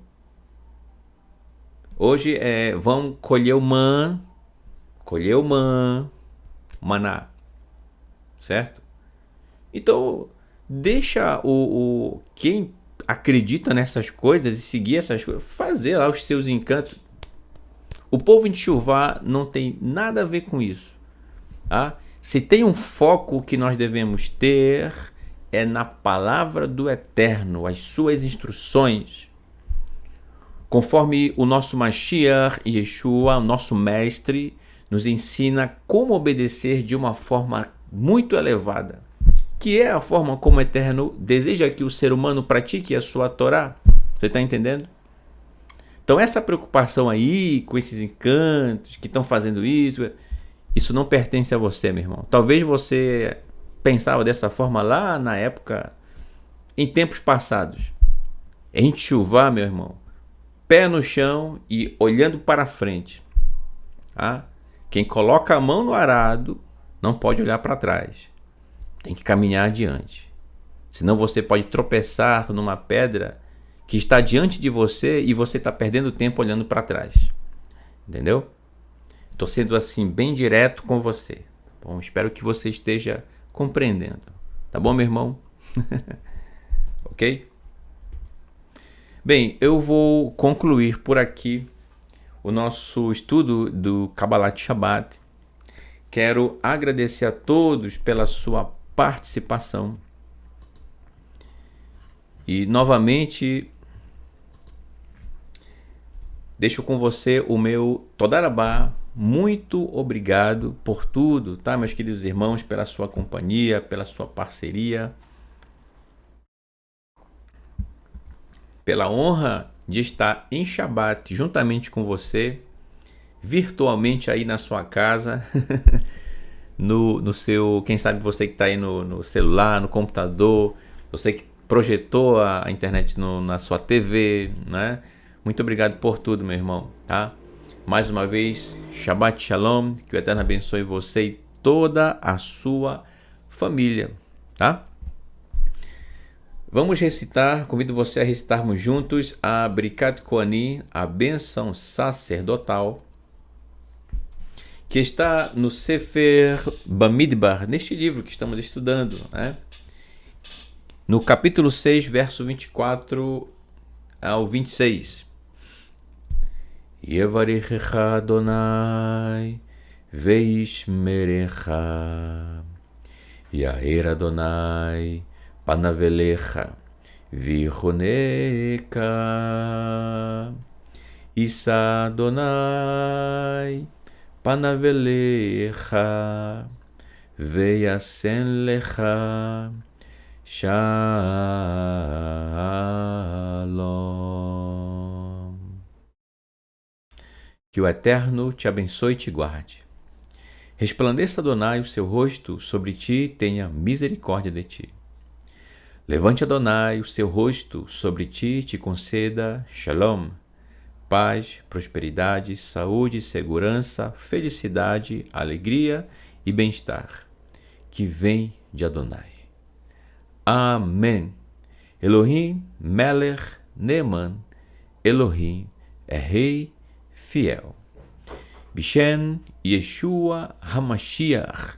[SPEAKER 1] Hoje vão colher o maná, certo? Então, deixa quem acredita nessas coisas e seguir essas coisas, fazer lá os seus encantos. O povo em Teshuvá não tem nada a ver com isso, tá? Se tem um foco que nós devemos ter, é na palavra do Eterno, as suas instruções. Conforme o nosso Mashiach, Yeshua, o nosso mestre, nos ensina como obedecer de uma forma muito elevada, que é a forma como o Eterno deseja que o ser humano pratique a sua Torá. Você está entendendo? Então essa preocupação aí com esses encantos que estão fazendo isso não pertence a você, meu irmão. Talvez você pensava dessa forma lá na época, em tempos passados. Em Teshuvá, meu irmão, pé no chão e olhando para frente. Tá? Quem coloca a mão no arado não pode olhar para trás. Tem que caminhar adiante. Senão você pode tropeçar numa pedra que está diante de você e você está perdendo tempo olhando para trás. Entendeu? Estou sendo assim bem direto com você. Bom, espero que você esteja compreendendo. Tá bom, meu irmão? Ok? Bem, eu vou concluir por aqui o nosso estudo do Kabbalat Shabbat. Quero agradecer a todos pela sua participação. E novamente deixo com você o meu Todarabá. Muito obrigado por tudo, tá, meus queridos irmãos, pela sua companhia, pela sua parceria, pela honra de estar em Shabbat juntamente com você, virtualmente aí na sua casa, no seu, quem sabe você que está aí no celular, no computador, você que projetou a internet na sua TV, né? Muito obrigado por tudo, meu irmão, tá? Mais uma vez, Shabbat Shalom, que o Eterno abençoe você e toda a sua família, tá? Vamos recitar, convido você a recitarmos juntos a Brikat Kohanim, a bênção sacerdotal, que está no Sefer Bamidbar, neste livro que estamos estudando, né? No capítulo 6, verso 24 ao 26. Yevarichecha Adonai veishmerecha Yair Adonai panavelecha vichoneka Isa Adonai panavelecha veyasen lecha Shalom. Que o Eterno te abençoe e te guarde. Resplandeça Adonai o seu rosto sobre ti e tenha misericórdia de ti. Levante Adonai o seu rosto sobre ti e te conceda Shalom, paz, prosperidade, saúde, segurança, felicidade, alegria e bem-estar, que vem de Adonai. Amém. Elohim Melech Neeman, Elohim é rei fiel. Bishem Yeshua HaMashiach,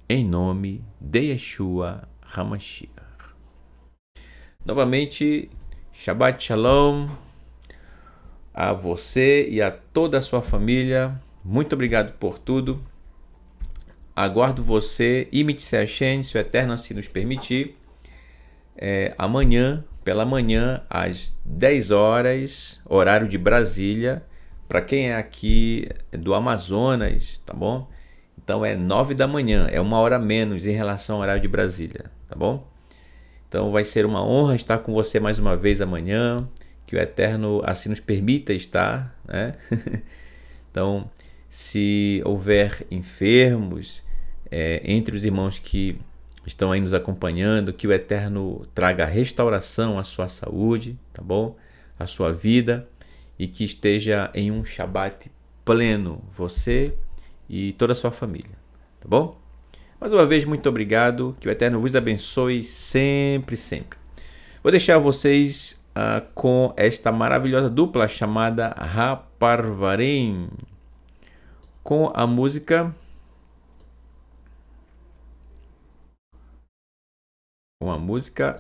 [SPEAKER 1] em nome de Yeshua HaMashiach. Novamente, Shabbat Shalom a você e a toda a sua família. Muito obrigado por tudo. Aguardo você, Imit-se Hashem, se o Eterno assim nos permitir, amanhã, pela manhã, às 10 horas, horário de Brasília, para quem é aqui do Amazonas, tá bom? Então é 9 da manhã, é 1 hora menos em relação ao horário de Brasília, tá bom? Então vai ser uma honra estar com você mais uma vez amanhã, que o Eterno assim nos permita estar, né? Então, se houver enfermos entre os irmãos que estão aí nos acompanhando, que o Eterno traga restauração à sua saúde, tá bom? À sua vida, e que esteja em um Shabat pleno, você e toda a sua família, tá bom? Mais uma vez, muito obrigado, que o Eterno vos abençoe sempre, sempre. Vou deixar vocês com esta maravilhosa dupla chamada Haparvarim, com a música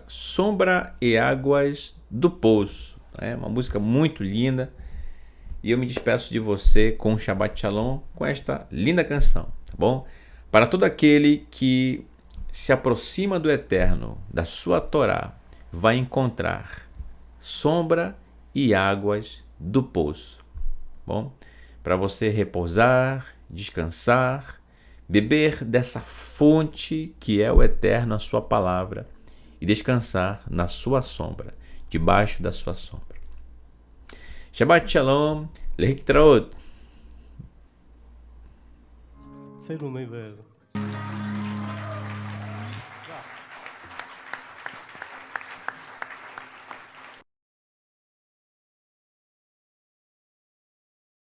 [SPEAKER 1] Sombra e Águas do Poço. É uma música muito linda. E eu me despeço de você com um Shabbat Shalom com esta linda canção, tá bom? Para todo aquele que se aproxima do Eterno, da sua Torá, vai encontrar sombra e águas do poço, tá bom? Para você repousar, descansar, beber dessa fonte que é o Eterno, a sua palavra, e descansar na sua sombra, debaixo da sua sombra. Shabbat Shalom, Lehitraot.
[SPEAKER 2] Sei no meio, velho.